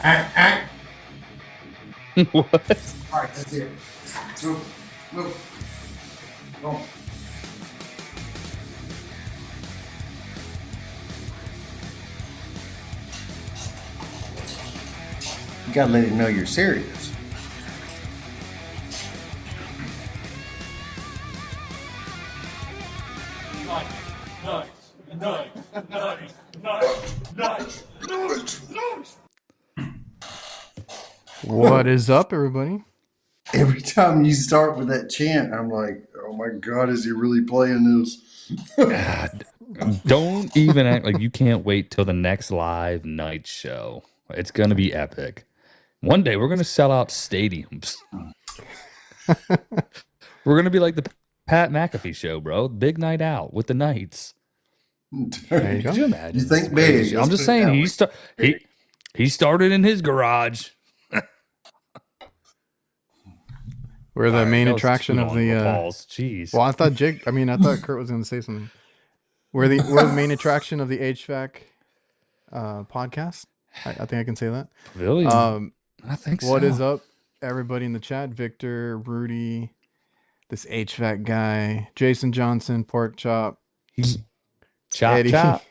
Ah, What? all right, that's it. Move, move, go. You gotta let him know you're serious. What is up, everybody? Every time you start with that chant, I'm like, oh my God, is he really playing this? God, don't even act like you can't wait till the next live night show. It's going to be epic. One day we're going to sell out stadiums. We're going to be like the Pat McAfee show, bro. Big night out with the Knights. There you Could go. you imagine? You think Some crazy big. shit? Let's I'm just put it saying that way. he started in his garage. We're the All right, main that was attraction too of long of a the. pause. Jeez. Well, I thought Kurt was going to say something. We're the main attraction of the HVAC podcast. I think I can say that. Pavilion. I think What so. is up, everybody in the chat? Victor, Rudy, this HVAC guy, Jason Johnson, Pork Chop, Chop Eddie, chop.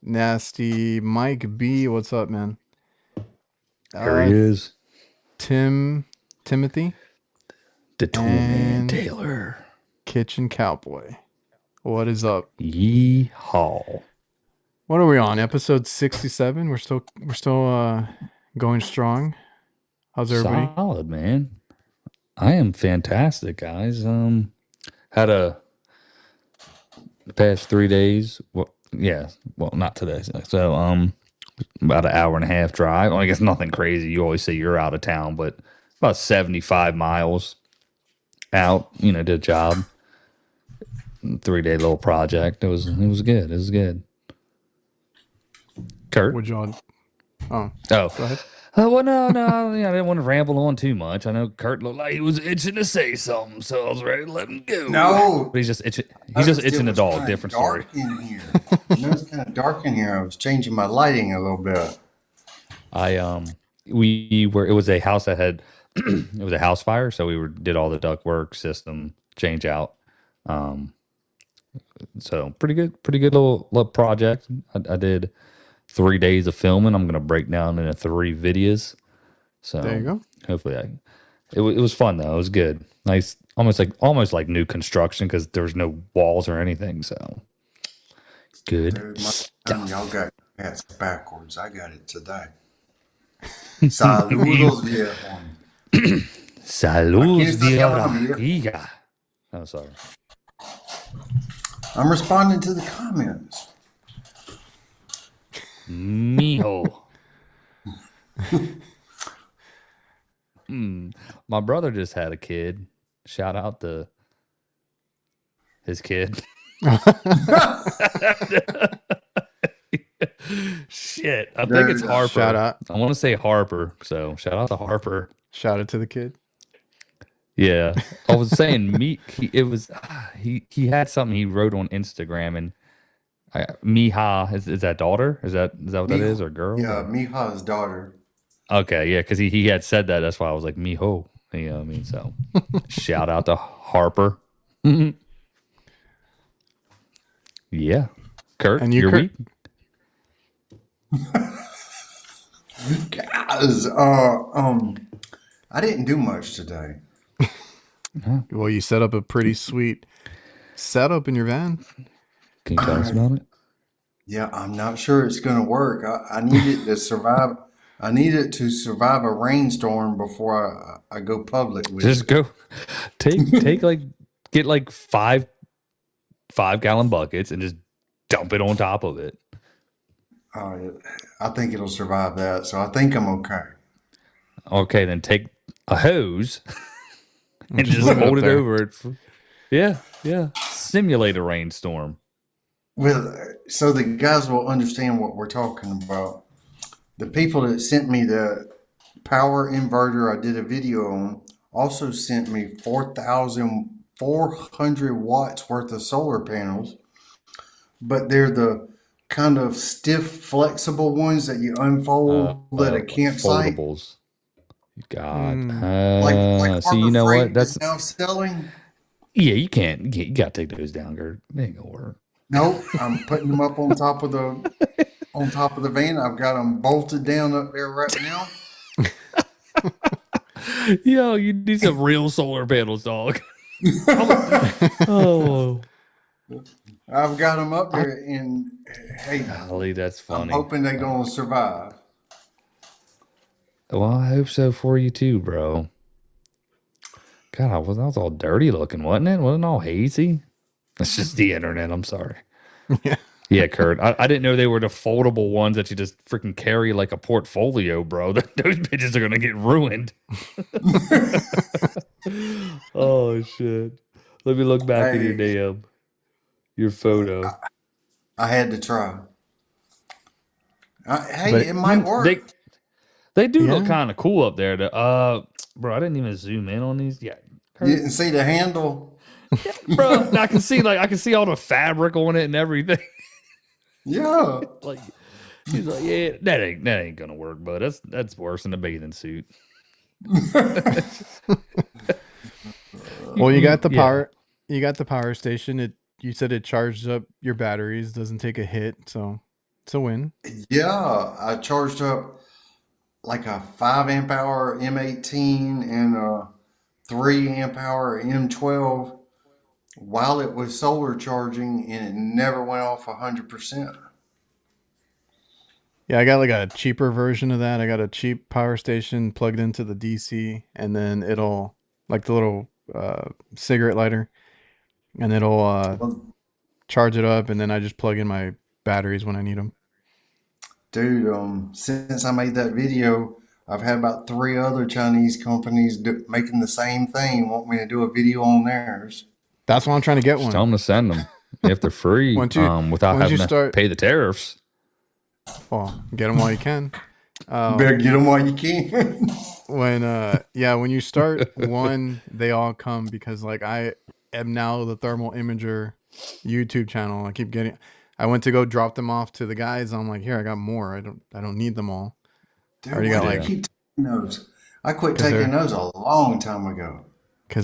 Nasty, Mike B. What's up, man? Here he is. Timothy, The Toolman and Taylor. Kitchen Cowboy. What is up? Yeehaw. What are we on? Episode 67. We're still going strong. How's everybody? Solid, man. I am fantastic, guys. Had the past 3 days. Well, not today. So, about an hour and a half drive. Well, I guess nothing crazy. You always say you're out of town, but about 75 miles out. Did a job. 3-day little project. It was good. It was good. Kurt. Would y'all? Oh, Oh, go ahead. well, no. I didn't want to ramble on too much. I know Kurt looked like he was itching to say something, so I was ready to let him go. No. But he's just itching. He's just itching a dog. Different story. Dark in here. It's kind of dark in here. I was changing my lighting a little bit. We were. It was a house that had. It was a house fire, so we did all the duct work, system change out. So pretty good little project. I did 3 days of filming. I'm gonna break down into 3 videos. So There you go. hopefully, it was fun though. It was good. Nice, almost like new construction because there was no walls or anything. So good Dude, stuff. y'all got hats backwards. I got it today. Saludos, viejo. Saludos, Aquí está dia. Oh, sorry. I'm responding to the comments. Mijo. My brother just had a kid. Shout out to his kid. Shit. I think it's Harper. Shout out. I want to say Harper. So shout out to Harper. Shout out to the kid. Yeah. I was saying he had something he wrote on Instagram and Miha is that daughter? Is that what that is or girl? Yeah, Miha's daughter. Okay, yeah, because he had said that. That's why I was like, Miho. You know what I mean? So shout out to Harper. Yeah. Kurt, And you, your Kurt? week? Guys, I didn't do much today. Well, you set up a pretty sweet setup in your van. Can you tell us about it? Yeah, I'm not sure it's going to work. I need it to survive. I need it to survive a rainstorm before I go public with Just it. go get like 5-gallon buckets and just dump it on top of it. I think it'll survive that, so I think I'm okay. Okay, then take a hose and just leave it hold up it there. over it. Yeah. Simulate a rainstorm. Well, so the guys will understand what we're talking about. The people that sent me the power inverter I did a video on also sent me 4,400 watts worth of solar panels, but they're the kind of stiff, flexible ones that you unfold at a campsite, Foldables. God. like See, you Harbor know what? Freight That's is now selling. yeah. You can't. You gotta take those down, Gert. They ain't gonna work. Nope, I'm putting them up on top of the van. I've got them bolted down up there right now. Yo, you need some real solar panels, dog. Oh, I've got them up there, and hey, golly, that's I'm funny. hoping they're gonna survive. Well, I hope so for you too, bro. God, that was all dirty looking, wasn't it? Wasn't it all hazy? That's just the internet. I'm sorry. Yeah. Yeah, Kurt. I didn't know they were the foldable ones that you just freaking carry like a portfolio, bro. Those bitches are gonna get ruined. Oh shit. Let me look back at Hey, your photo. I had to try. Hey, But it I might mean, work. they do look yeah, kind of cool up there. Bro, I didn't even zoom in on these. Yeah, You Kurt. didn't see the handle? Yeah, bro. Now I can see all the fabric on it and everything. Yeah. Like he's like, yeah, that ain't gonna work, but that's worse than a bathing suit. well, you got the Yeah. power. You got the power station. You said it charged up your batteries, doesn't take a hit, so it's a win. Yeah, I charged up like a 5 amp hour M18 and a 3 amp hour M12 while it was solar charging, and it never went off 100%. Yeah, I got like a cheaper version of that. I got a cheap power station plugged into the DC, and then it'll like the little cigarette lighter, and it'll Well, charge it up, and then I just plug in my batteries when I need them. dude, since I made that video, I've had about three other Chinese companies making the same thing, want me to do a video on theirs. That's why I'm trying to get Just tell one. them to send them if they're free, Once you without once you having to start, pay the tariffs. well, get them while you can. You better Um, get them while you can. when you start one, they all come because like I am now the thermal imager YouTube channel. I went to go drop them off to the guys. I'm like, here, I got more. I don't need them all. I Dude, already why got do you Yeah. like, keep taking those? I quit because taking those a long time ago.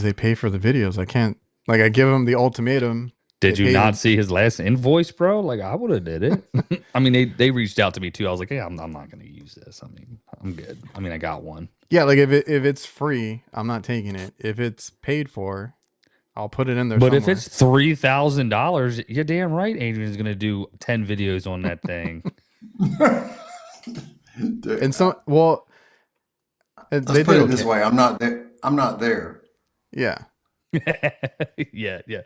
they pay for the videos. I can't, like, I give them the ultimatum. They Did you pay not see his last invoice, bro? Like I would have did it. I mean, they reached out to me too. I was like, hey, I'm not going to use this. I mean, I'm good. I mean, I got one. yeah, like if it's free, I'm not taking it. If it's paid for, I'll put it in there But if somewhere. it's $3,000, you're damn right. Adrian's going to do 10 videos on that thing. Dude, And so, well, let's they put did it this okay. way. I'm not there. I'm not there. Yeah. Yeah, yeah.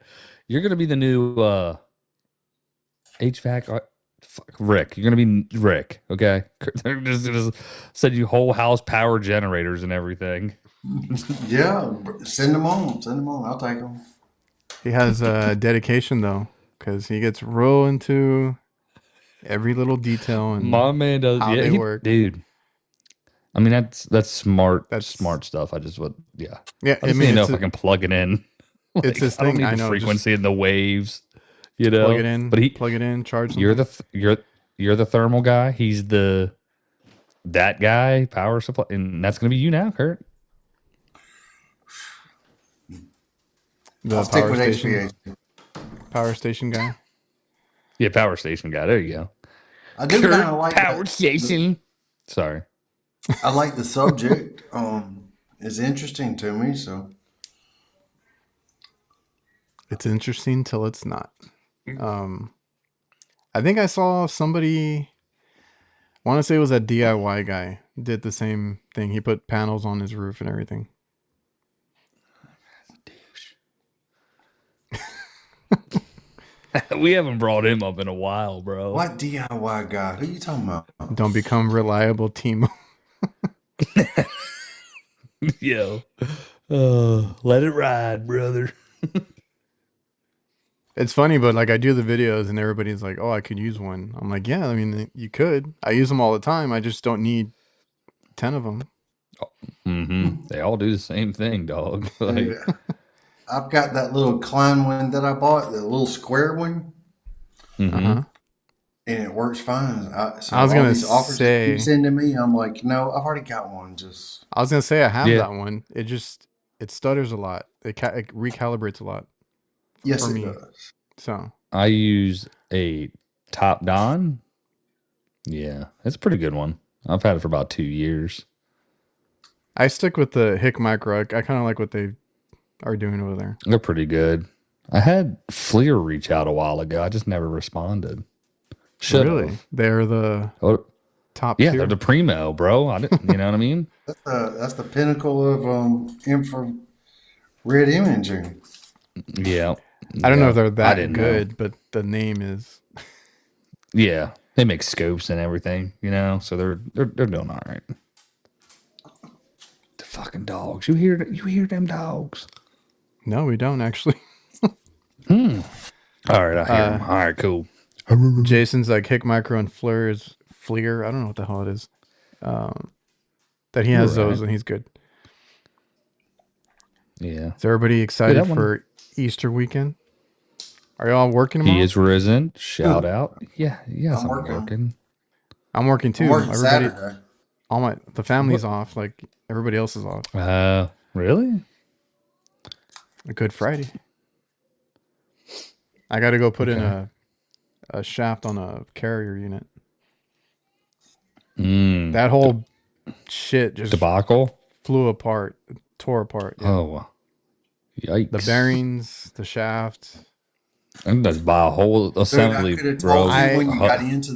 You're gonna be the new HVAC. Fuck, Rick. You're gonna be Rick. Okay. They're just gonna send you whole house power generators and everything. Yeah, send them on. Send them on. I'll take them. He has dedication though, because he gets real into every little detail My and man does. how Yeah, they work. dude. I mean, that's That's smart stuff. I just would, yeah. yeah. I I just need to mean, know if I can plug it in. it's Like, his I don't thing. need I the know. Just frequency and the waves, plug it in, But charge you're something. you're the thermal guy. He's that guy, power supply, and that's gonna be you now, Kurt. The I'll stick with HVAC. power station guy. Yeah, power station guy. There you go. I do kind of Kurt, like power that. station. Sorry. I like the subject. It's interesting to me. So It's interesting till it's not. Um, I think I saw somebody. I want to say it was a DIY guy did the same thing. He put panels on his roof and everything. We haven't brought him up in a while, bro. what DIY guy? Who you talking about? Don't become reliable team. Yo. Let it ride, brother. It's funny, but like I do the videos and everybody's like, "Oh, I could use one." I'm like, "Yeah, I mean, you could. I use them all the time. I just don't need 10 of them." Mm-hmm. They all do the same thing, dog. Like, Dude, I've got that little Klein one that I bought, the little square one. Uh mm-hmm. huh. and it works fine. I So was all gonna these offers they keep say, sending me, I'm like, no, I've already got one. Just I have Yeah. that one. It stutters a lot. It recalibrates a lot yes, for it me. does. So I use a Top Don. Yeah, it's a pretty good one. I've had it for about 2 years. I stick with the Hick Micro. I kind of like what they are doing over there. They're pretty good. I had Fleer reach out a while ago. I just never responded. Should Really, have. they're the Oh, top yeah, they're tier. the primo, bro. I didn't. You know what I mean? That's the pinnacle of infrared imaging. Yeah, I don't know if yeah. they're I that didn't know. good, but the name is. Yeah, they make scopes and everything. You know, so they're doing all right. The fucking dogs. You hear them dogs? No, we don't actually. All right, I hear them. All right, cool. Jason's like Hick Micro and Fleer. I don't know what the hell it is. That he You're has those right. and he's good. Yeah. Is everybody Yeah, excited that one. for Easter weekend? Are y'all working He tomorrow? is risen. Shout out. Yeah, yes, I'm I'm working. working. I'm working I'm too. working Everybody, Saturday. the family's What? off. Like everybody else is off. Really? A Good Friday. I got to go put in Okay. a shaft on a carrier unit. Mm. That whole shit just Debacle. flew apart, tore apart. Yeah. Oh, The yikes! bearings, the shaft. I'm gonna buy a whole Dude, I assembly, could have told bro. you I when you got into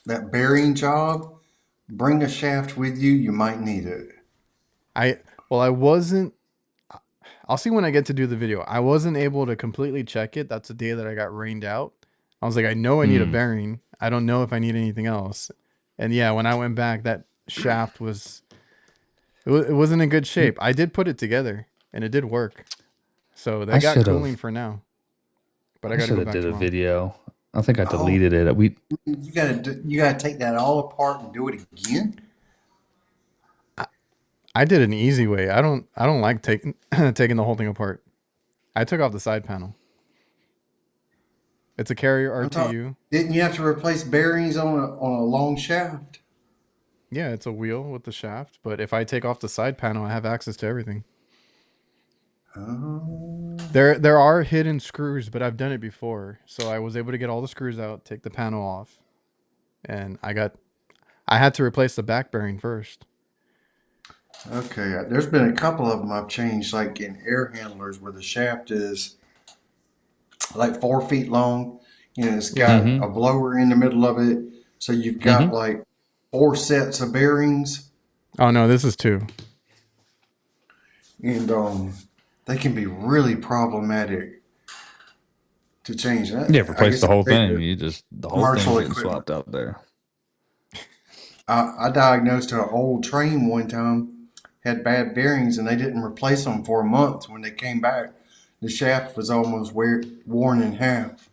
that bearing job. Bring a shaft with you. You might need it. I well, I wasn't. I'll see when I get to do the video. I wasn't able to completely check it. That's the day that I got rained out. I was like, I know I need a Mm. bearing. I don't know if I need anything else. And yeah, when I went back, that shaft it wasn't in good shape. I did put it together and it did work. So I they got should cooling have. for now. But I I got to should go have back did a tomorrow. video. I think I Oh, deleted it. you gotta take that all apart and do it again. I did an easy way. I don't like taking taking the whole thing apart. I took off the side panel. It's a carrier I'm talking. RTU. Didn't you have to replace bearings on a long shaft? Yeah, it's a wheel with the shaft. But if I take off the side panel, I have access to everything. Oh, There are hidden screws, but I've done it before. So I was able to get all the screws out, take the panel off, and I had to replace the back bearing first. okay. There's been a couple of them I've changed, like in air handlers, where the shaft is like 4 feet long. You know, it's Yeah. got Mm-hmm. a blower in the middle of it, so you've got Mm-hmm. like four sets of bearings, Oh no, this is two. and they can be really problematic to change. Yeah, I replace guess the I whole paid thing. the You just the whole thing's commercial getting equipment. swapped out there. I diagnosed an old train one time, had bad bearings, and they didn't replace them for a month. When they came back, the shaft was almost worn in half.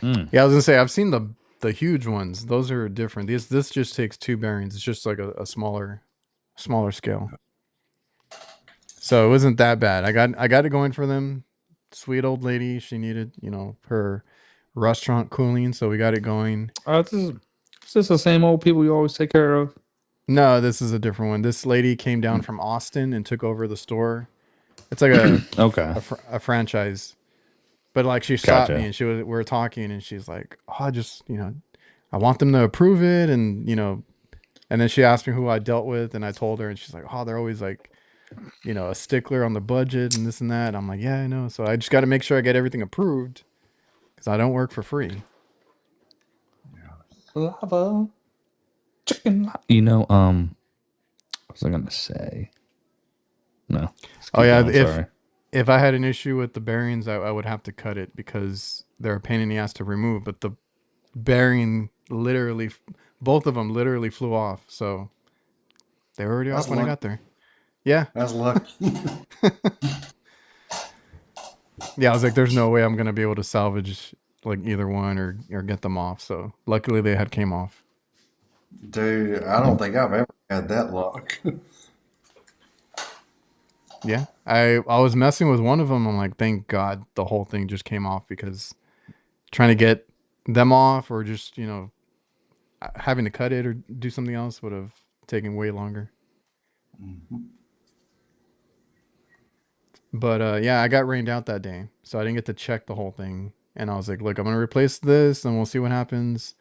Mm. Yeah, I was gonna say I've seen the huge ones. Those are different. This just takes two bearings. It's just like a smaller scale. So it wasn't that bad. I got it going for them. Sweet old lady. She needed, her restaurant cooling, so we got it going. Is this the same old people you always take care of? No, this is a different one. This lady came down from Austin and took over the store. It's like a Okay, a franchise. But like she stopped me gotcha. and we were talking and she's like, "Oh, I just, I want them to approve it." And, and then she asked me who I dealt with and I told her and she's like, "Oh, they're always like, a stickler on the budget and this and that." And I'm like, "Yeah, I know." So I just got to make sure I get everything approved because I don't work for free. Lava chicken. What was I gonna say? No, let's Oh keep yeah, going. Sorry. if I had an issue with the bearings, I would have to cut it because they're a pain in the ass to remove. But the bearing literally, both of them literally flew off. So they were already That's off when I lucky. got there. Yeah. That's lucky. Yeah. I was like, there's no way I'm going to be able to salvage like either one or get them off. So luckily they had came off. Dude, I don't think I've ever had that luck. Yeah. I was messing with one of them. I'm like, thank God the whole thing just came off because trying to get them off or just having to cut it or do something else would have taken way longer. But yeah, I got rained out that day, so I didn't get to check the whole thing. And I was like, look, I'm gonna replace this, and we'll see what happens.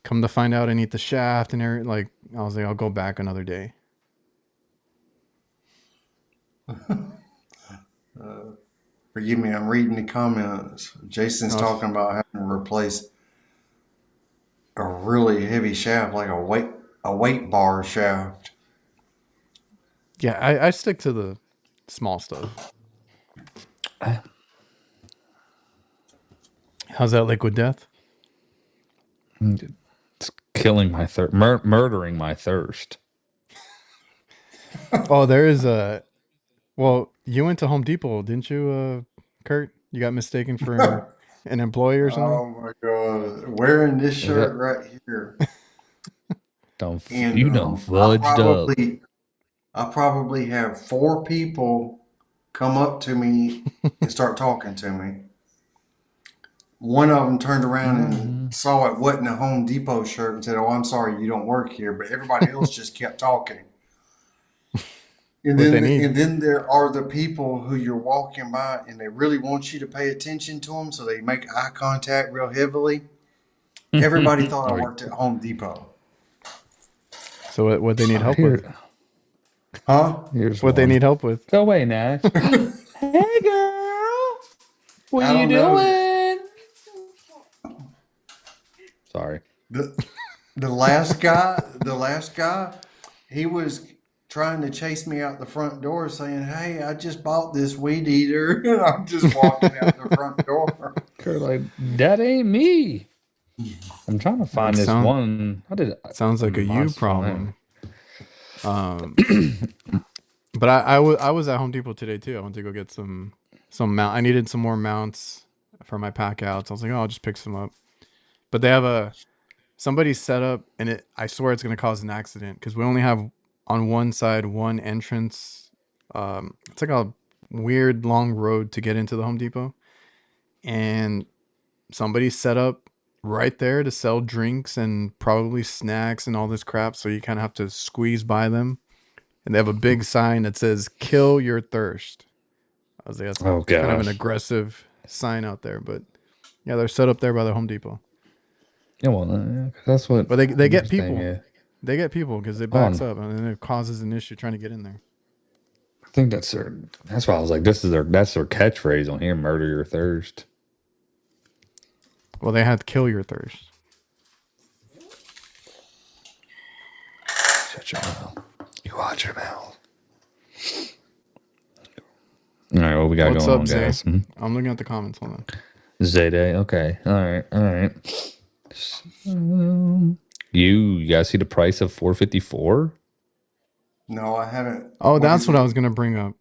Come to find out, I need the shaft and everything. Like, I was like, I'll go back another day. Forgive me, I'm reading the comments. Jason's Oh, talking about having to replace a really heavy shaft, like a weight bar shaft. yeah, I stick to the small stuff. How's that liquid death? It's killing my thirst, murdering my thirst. Oh, there is a. Well, you went to Home Depot, didn't you, Kurt? You got mistaken for an employee or something? Oh my god, wearing this Is that shirt right here, and you done fudged up? I probably have 4 people come up to me and start talking to me. One of them turned around and saw it wasn't a Home Depot shirt and said, "Oh, I'm sorry, you don't work here." But everybody else just kept talking. What they need? And then there are the people who you're walking by and they really want you to pay attention to them, so they make eye contact real heavily. Everybody thought I Or, worked at Home Depot. So what they need help with? here, Huh? here's What they one. need help with? Go away, Nash. Hey, girl. What I you don't know. doing? Sorry. The the last guy, he was trying to chase me out the front door saying, "Hey, I just bought this weed eater." And I'm just walking out the front door. Kurt, like, that ain't me. I'm trying to find That this one. I did sounds like a you monster on problem. But I was at Home Depot today too. I went to go get some mount. I needed some more mounts for my pack outs. I was like, oh, I'll just pick some up. But they have somebody set up, and I swear it's gonna cause an accident because we only have on one side one entrance. It's like a weird long road to get into the Home Depot, and somebody set up right there to sell drinks and probably snacks and all this crap. So you kind of have to squeeze by them. And they have a big sign that says "Kill your thirst." I was like, that's Oh kind of an gosh. aggressive sign out there, but yeah, they're set up there by the Home Depot. Yeah, well, that's what But they get interesting. people. Yeah. They get people because it backs On. up and then it causes an issue trying to get in there. I think that's their. That's why I was like, that's their catchphrase on here. Murder your thirst. Well, they had to kill your thirst. Shut your mouth. You watch your mouth. All right, what we got What's going up, on, Zay? guys? I'm looking at the comments. Hold on. Zayday. Okay. All right. All right. You guys see the price of 454? No, I haven't. Oh, What that's is what it? I was gonna bring up.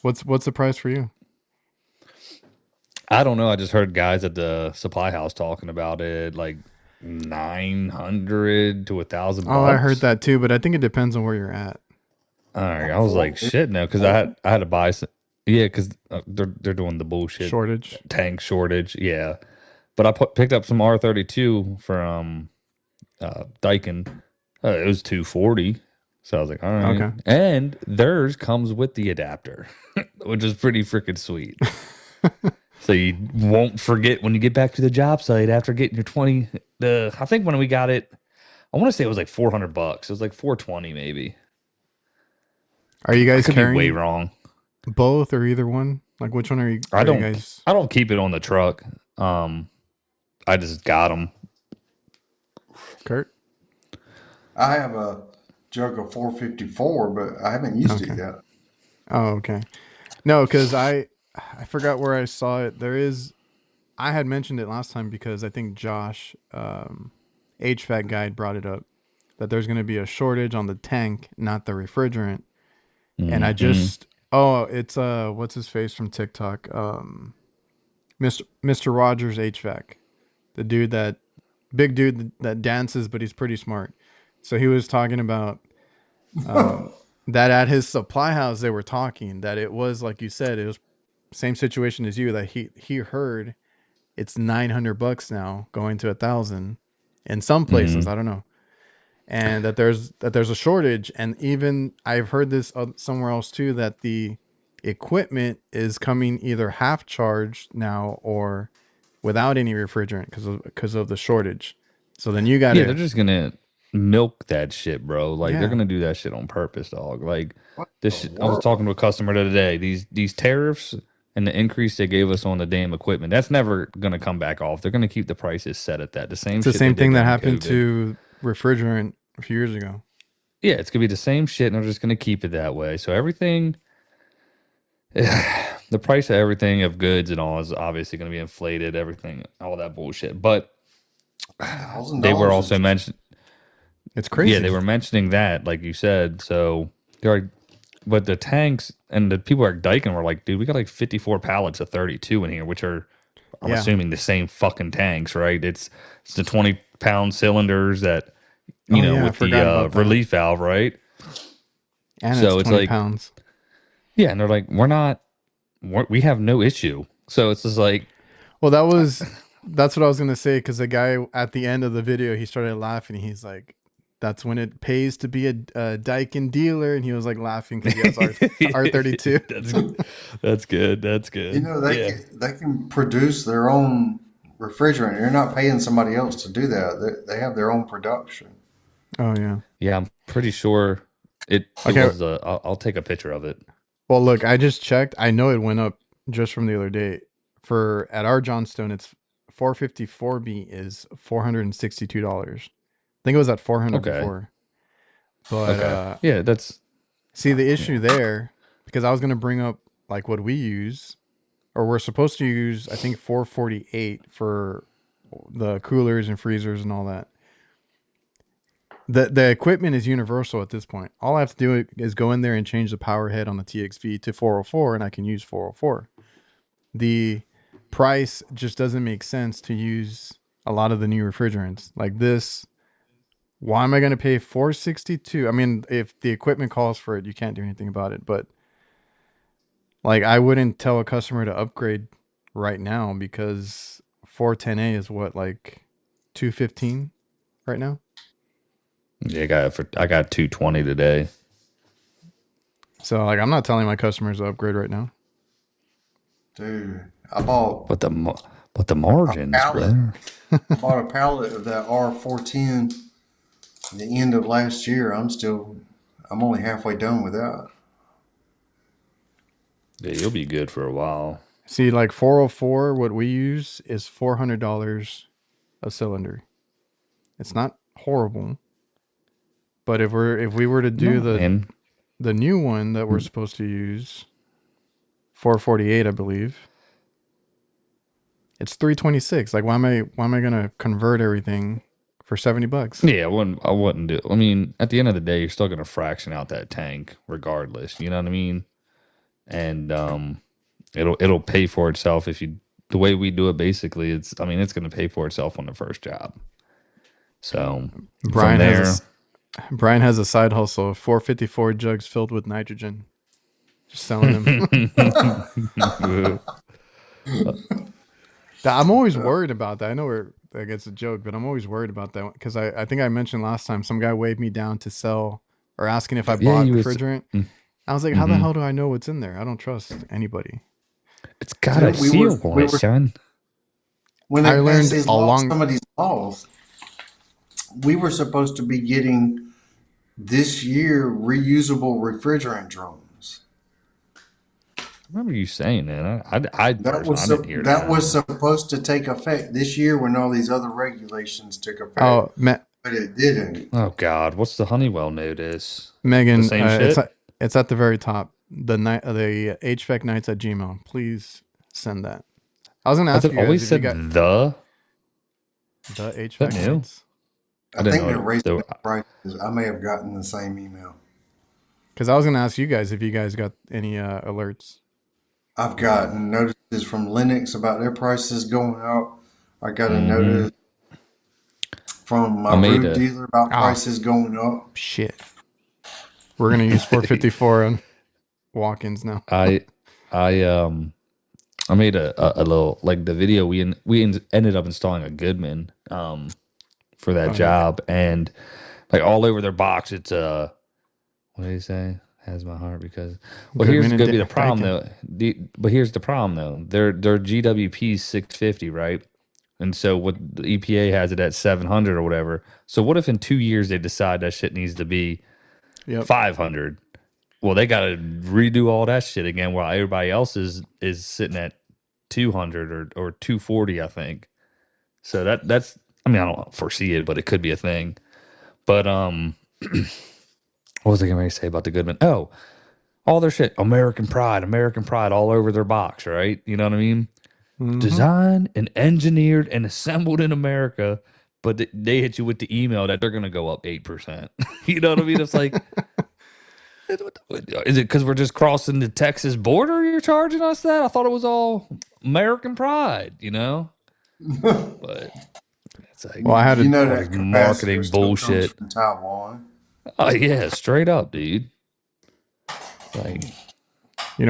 What's the price for you? I don't know. I just heard guys at the supply house talking about it, like 900 to Oh, I heard $1,000. that too, but I think it depends on where you're at. All right. I was like, 450? shit, no, because I had to buy some. Yeah, because they're doing the bullshit Shortage. tank shortage. Yeah, but I picked up some R32 from Daikin. It was 240. So I was like, all right. Okay. And theirs comes with the adapter, which is pretty freaking sweet. So you won't forget when you get back to the job site after getting your 20. I think when we got it, I want to say it was like $400. It was like 420 maybe. Are you I guys could be way carrying wrong. both or either one? Like, which one are you? I Are you don't guys? I don't keep it on the truck. I just got them. Kurt? I have a jug of 454, but I haven't used it Okay. yet. Oh, okay. No, because I forgot where I saw it. I had mentioned it last time because I think Josh, HVAC guy, brought it up that there's going to be a shortage on the tank, not the refrigerant. And I Mm-hmm. just it's what's his face from TikTok, Mr. Rogers HVAC, the big dude that dances, but he's pretty smart. So he was talking about that at his supply house they were talking that it was like you said, it was same situation as you, that he heard it's $900 now, going to $1,000 in some places. Mhm. I don't know, and that there's a shortage. And even I've heard this somewhere else too, that the equipment is coming either half charged now or without any refrigerant because of the shortage. So then you Yeah, they're gotta, just gonna milk that shit, bro. Like they're yeah, gonna do that shit on purpose, dog. Like What the I was world? talking to a customer the other day. These tariffs and the increase they gave us on the damn equipment, that's never gonna come back off. They're gonna keep the prices set at that. The same it's the shit they same did thing that during happened COVID. to refrigerant a few years ago. Yeah, it's gonna be the same shit, and they're just gonna keep it that way. So everything, the price of everything of goods and all is obviously gonna be inflated. Everything, all that bullshit. But thousand they were dollars a also j- mentioned. It's Yeah, they crazy. were mentioning that, like you said. So they're like, but the tanks and the people at Daikin were like, dude, we got like 54 pallets of 32 in here, which are, I'm Yeah. assuming, the same fucking tanks, right? It's the 20-pound cylinders that, Oh yeah, I with the forgot about that. relief valve, right? And it's So it's 20 like, pounds. yeah, and they're like, we have no issue. So it's just like, Well, that's what I was gonna say, because the guy at the end of the video, he started laughing. He's like, "That's when it pays to be a Daikin dealer," and he was like laughing because he has R32. that's that's good. That's You good. know, Yeah. they can produce their own refrigerant. You're not paying somebody else to do that. They have their own production. Oh yeah. Yeah, I'm pretty sure it Okay. was I'll take a picture of it. Well, look, I just checked. I know it went up just from the other day. For at our Johnstone, it's 454B is $462. I think it was at 400 Okay. before. But Okay. Yeah, that's see the yeah. issue there, because I was gonna bring up like what we use, or we're supposed to use, I think 448 for the coolers and freezers and all that. The equipment is universal at this point. All I have to do is go in there and change the power head on the TXV to 404, and I can use 404. The price just doesn't make sense to use a lot of the new refrigerants like this. Why am I going to pay 462? I mean, if the equipment calls for it, you can't do anything about it. But like, I wouldn't tell a customer to upgrade right now, because 410A is what, like 215 right now. Yeah, I got 220 today. So like, I'm not telling my customers to upgrade right now. Dude, I bought But the a margins, pallet. bro. I bought a pallet of that R410 at the end of last year. I'm only halfway done with that. Yeah, you'll be good for a while. See, like 404, what we use is $400 a cylinder. It's not horrible, but if we were to do No, man. the new one that we're supposed to use, 448, I believe, it's 326. Like, why am I gonna convert everything for $70? Yeah, I wouldn't do. I mean, at the end of the day, you're still gonna fraction out that tank regardless. You know what I mean? And it'll pay for itself if you the way we do it. Basically, it's it's gonna pay for itself on the first job. So from Brian there, Brian has a side hustle: 454 jugs filled with nitrogen, just selling them. I'm always worried about that. I know like, it's a joke, but I'm always worried about that, because I think I mentioned last time some guy waved me down to sell, or asking if I yeah, bought you was. refrigerant. I was like, how the Mm-hmm. hell do I know what's in there? I don't trust anybody. It's got a Dude, seal on it, son. when I they passed learned these a laws, long some of these laws, we were supposed to be getting this year reusable refrigerant drones. I remember you saying that. I personally, I didn't hear That that. was supposed to take effect this year when all these other regulations took effect, oh but it didn't. Oh God, what's the Honeywell notice? The Megan, same shit. it's at the very top. The HVAC nights at Gmail. Please send that. I was gonna Has ask it you guys always if you said got the? the Is that HVAC new? nights, I I didn't think know they're it. raising Though. the prices. I may have gotten the same email. because I was gonna ask you guys if you guys got any alerts. I've gotten notices from Linux about their prices going up. I got a Mm-hmm. notice from I my made roof a. dealer about Ah, prices going up. shit. We're gonna use 454 on walk-ins now. I I I made a little like the video ended up installing a Goodman for that Oh yeah, job, and like all over their box it's what did he say? Has my heart because well here's Goodman and gonna be the problem Daikin. though. But here's the problem though. They're GWP 650, right? And so what the EPA has it at 700 or whatever. So what if in 2 years they decide that shit needs to be Yep. 500? Well, they got to redo all that shit again while everybody else is sitting at 200 or 240, I think. So that's I mean, I don't foresee it, but it could be a thing. But what was I going to say about the Goodman? Oh, all their shit, American Pride all over their box, right? You know what I mean? Mm-hmm. Designed and engineered and assembled in America, but they hit you with the email that they're going to go up 8%. You know what I mean? It's like, is it because we're just crossing the Texas border you're charging us that? I thought it was all American Pride, you know? But it's like Well, I had You a know all this that capacitor marketing still comes bullshit. from Taiwan. Oh, yeah, straight up, dude. Like,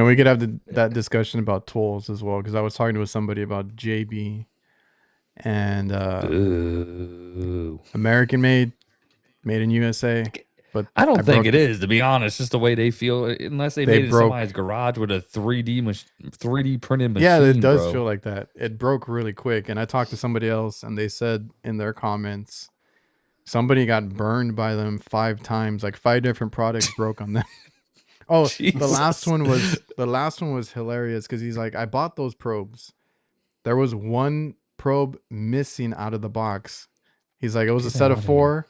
we could have that discussion about tools as well because I was talking to somebody about JB and ooh. American made in USA, but I I don't think broke it is, to be honest. Just the way they feel, unless they they made it in broke. somebody's garage with a 3D printed Yeah, it machine, does bro. feel like that. It broke really quick, and I talked to somebody else, and they said in their comments somebody got burned by them 5 times, like 5 different products broke on them. Oh, Jesus. the last one was hilarious because he's like, I bought those probes. There was one probe missing out of the box. He's like, it was a Get set of out of here. 4.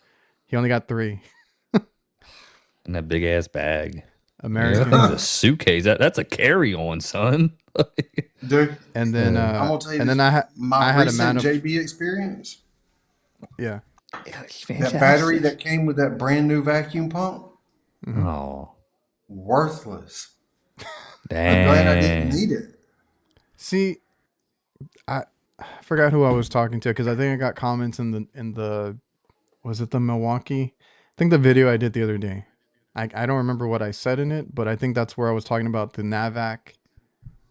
He only got 3. In that big ass bag. Yeah, that thing's American. a suitcase. That's a carry on, son. Dude, And then I'm gonna tell you and this. then My I had a recent JB experience, yeah. Yeah, it's that battery fantastic. that came with that brand new vacuum pump, Hmm. Oh, worthless. I'm glad I didn't dang. need it. See, I forgot who I was talking to because I think I got comments in the was it the Milwaukee? I think the video I did the other day. I don't remember what I said in it, but I think that's where I was talking about the Navac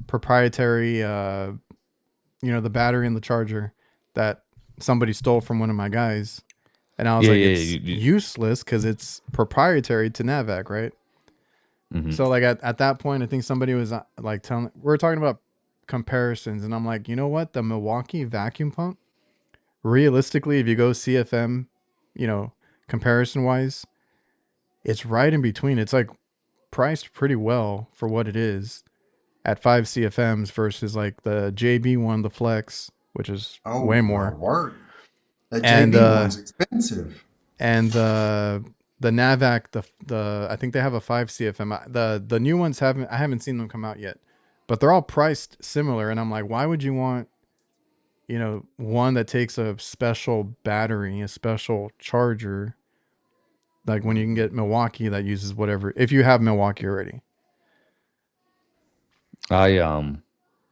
proprietary the battery and the charger that somebody stole from one of my guys. And I was Yeah, like, yeah. it's useless because it's proprietary to Navac, right? Mhm. So like at that point, I think somebody was like telling we are talking about comparisons, and I'm like, you know what? The Milwaukee vacuum pump, realistically, if you go CFM, you know, comparison wise, it's right in between. It's like priced pretty well for what it is at 5 CFMs versus like the JB one, the Flex, which is Oh way my more. word. That And JB one's expensive. the Navac, the I think they have a 5 CFM. The new ones I haven't seen them come out yet, but they're all priced similar. And I'm like, why would you want one that takes a special battery, a special charger, like when you can get Milwaukee that uses whatever if you have Milwaukee already.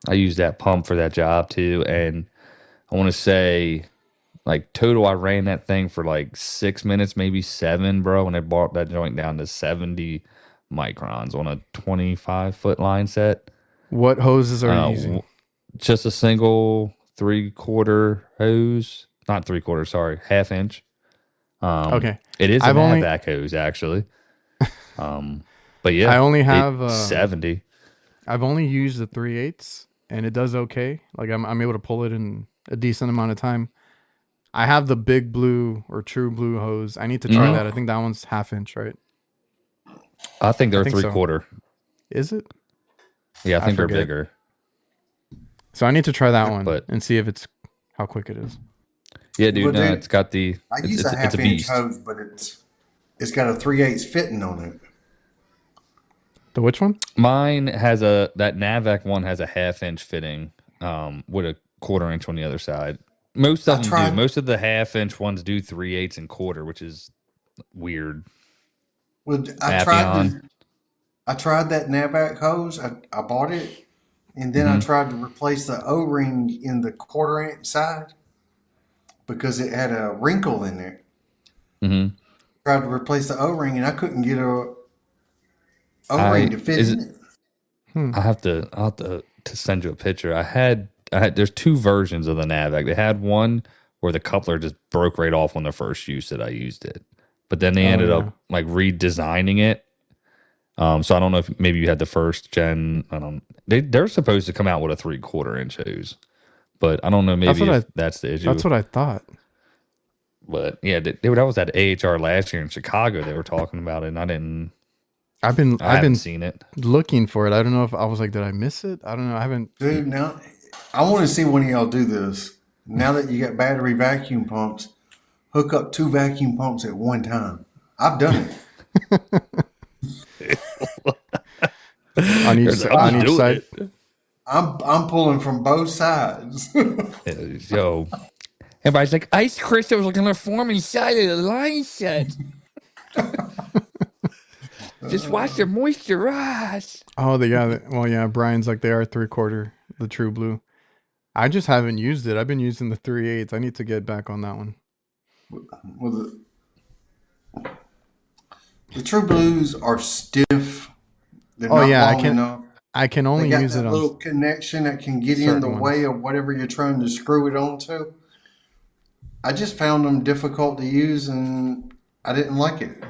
I used that pump for that job too, and I want to say like total I ran that thing for like 6 minutes, maybe 7, bro, and I brought that joint down to 70 microns on a 25-foot line set. What hoses are you Uh, using? just a single 3/4 hose, not 3/4, sorry, 1/2 inch. Okay, It is an I've only AVAC hose actually. Um, but I yeah, only it have 70. I've only used the 3/8 and it does okay. Like I'm able to pull it in a decent amount of time. I have the big blue or true blue hose. I need to try Hmm. that. I think that one's 1/2 inch, right? I think I they're think three so. quarter. Is it? Yeah, I I think they're forget. bigger. So I need to try that one But and see if it's how quick it is. yeah, Well, dude, no, dude, it's got the I it's use a it's it's a 1/2 inch beast. hose, but it's got a 3/8 fitting on it. The which one? Mine has that Navac one has a 1/2 inch fitting, with a 1/4 inch on the other side. Most I of them do. tried. Most of the 1/2 inch ones do 3/8 and quarter, which is weird. Well, Papillon. I tried that Navac hose. I bought it, and then I Mm-hmm. tried to replace the O ring in the 1/4 inch side because it had a wrinkle in it. Mm-hmm. Tried to replace the O ring, and I couldn't get a O ring I to fit is in it it. Hmm. I'll have to to send you a picture. I had there's two versions of the Navac. They had one where the coupler just broke right off on the first use that I used it, but then they Oh ended yeah. up like redesigning it. So I don't know if maybe you had the first gen. I don't. They're supposed to come out with a 3/4 inch hose, but I don't know That's maybe what if that's the issue. that's what I thought. But yeah, that was at AHR last year in Chicago. They were talking about it, and I've I haven't been seen it. looking for it. I don't know if I was like, did I miss it? I don't know. I haven't. Dude, now I want to see one of y'all do this. Now that you got battery vacuum pumps, hook up 2 vacuum pumps at one time. I've done it. On each I'll on just each do side. it. I'm pulling from both sides. Yo, everybody's like, ice crystals are gonna form inside of the line set. Just watch them moisturize. Oh, well, yeah. Brian's like they are 3/4, the True Blue. I just haven't used it. I've been using the 3/8. I need to get back on that one. Well, the True Blues are stiff. They're Oh not yeah, long enough. I can They only got use it that on little connection that can get in the certain way ones. of whatever you're trying to screw it onto. I just found them difficult to use and I didn't like it.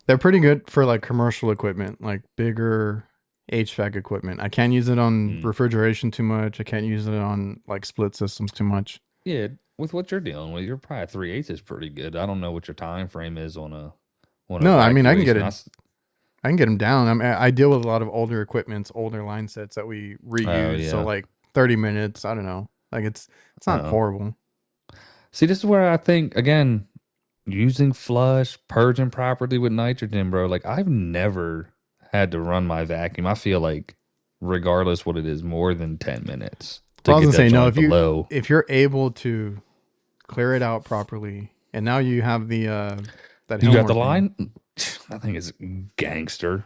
They're pretty good for like commercial equipment, like bigger HVAC equipment. I can't use it on refrigeration too much. I can't use it on like split systems too much. Yeah, with what you're dealing with, you're probably 3/8 is pretty good. I don't know what your time frame is on a No, I mean I can get evacuation. it. I can get them down. I deal with a lot of older equipments, older line sets that we Oh reuse. So yeah. like 30 minutes. I don't know. Like it's not Oh. horrible. See, this is where I think again, using flush, purging properly with nitrogen, bro. Like I've never had to run my vacuum. I feel like, regardless what it is, more than 10 minutes to Well, I was get gonna that say no. joint below. If you're able to clear it out properly, and now you have the that You got Helmor the thing. line? I think it's gangster.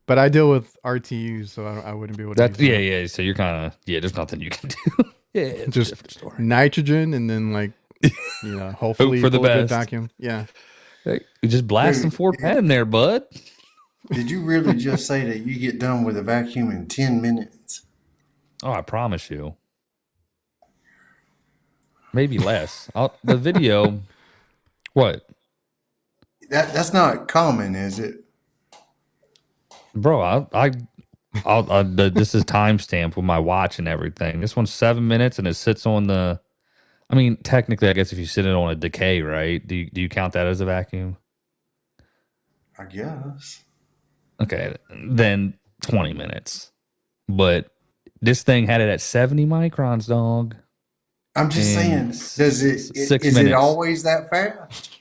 But I deal with RTUs, so I wouldn't be able to use that. Yeah. So you're kind of there's nothing you can do. Yeah, it's Just a different story. nitrogen, and then like hopefully for the pull a good best. vacuum. Yeah. Hey, you just blast some 410 in there, bud. Did you really just say that you get done with a vacuum in 10 minutes? Oh, I promise you. Maybe less. The video. What? That's not common, is it? Bro, this is timestamped with my watch and everything. This one's 7 minutes and it sits on the. I mean, technically, I guess if you sit it on a decay, right? Do you count that as a vacuum? I guess. Okay, then 20 minutes. But this thing had it at 70 microns, dog. I'm just saying, is 6 it minutes. always that fast?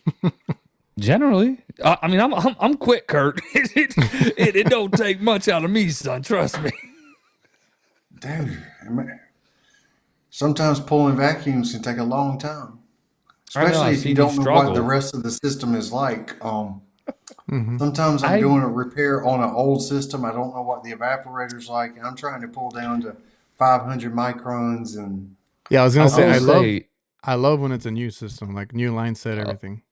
Generally, I mean, I'm quick, Kurt. It don't take much out of me, son. Trust me. Dude, sometimes pulling vacuums can take a long time, especially if you don't know what the rest of the system is like. Sometimes I'm doing a repair on an old system. I don't know what the evaporator's like, and I'm trying to pull down to 500 microns. And yeah, I was gonna say I love when it's a new system, like new line set, everything.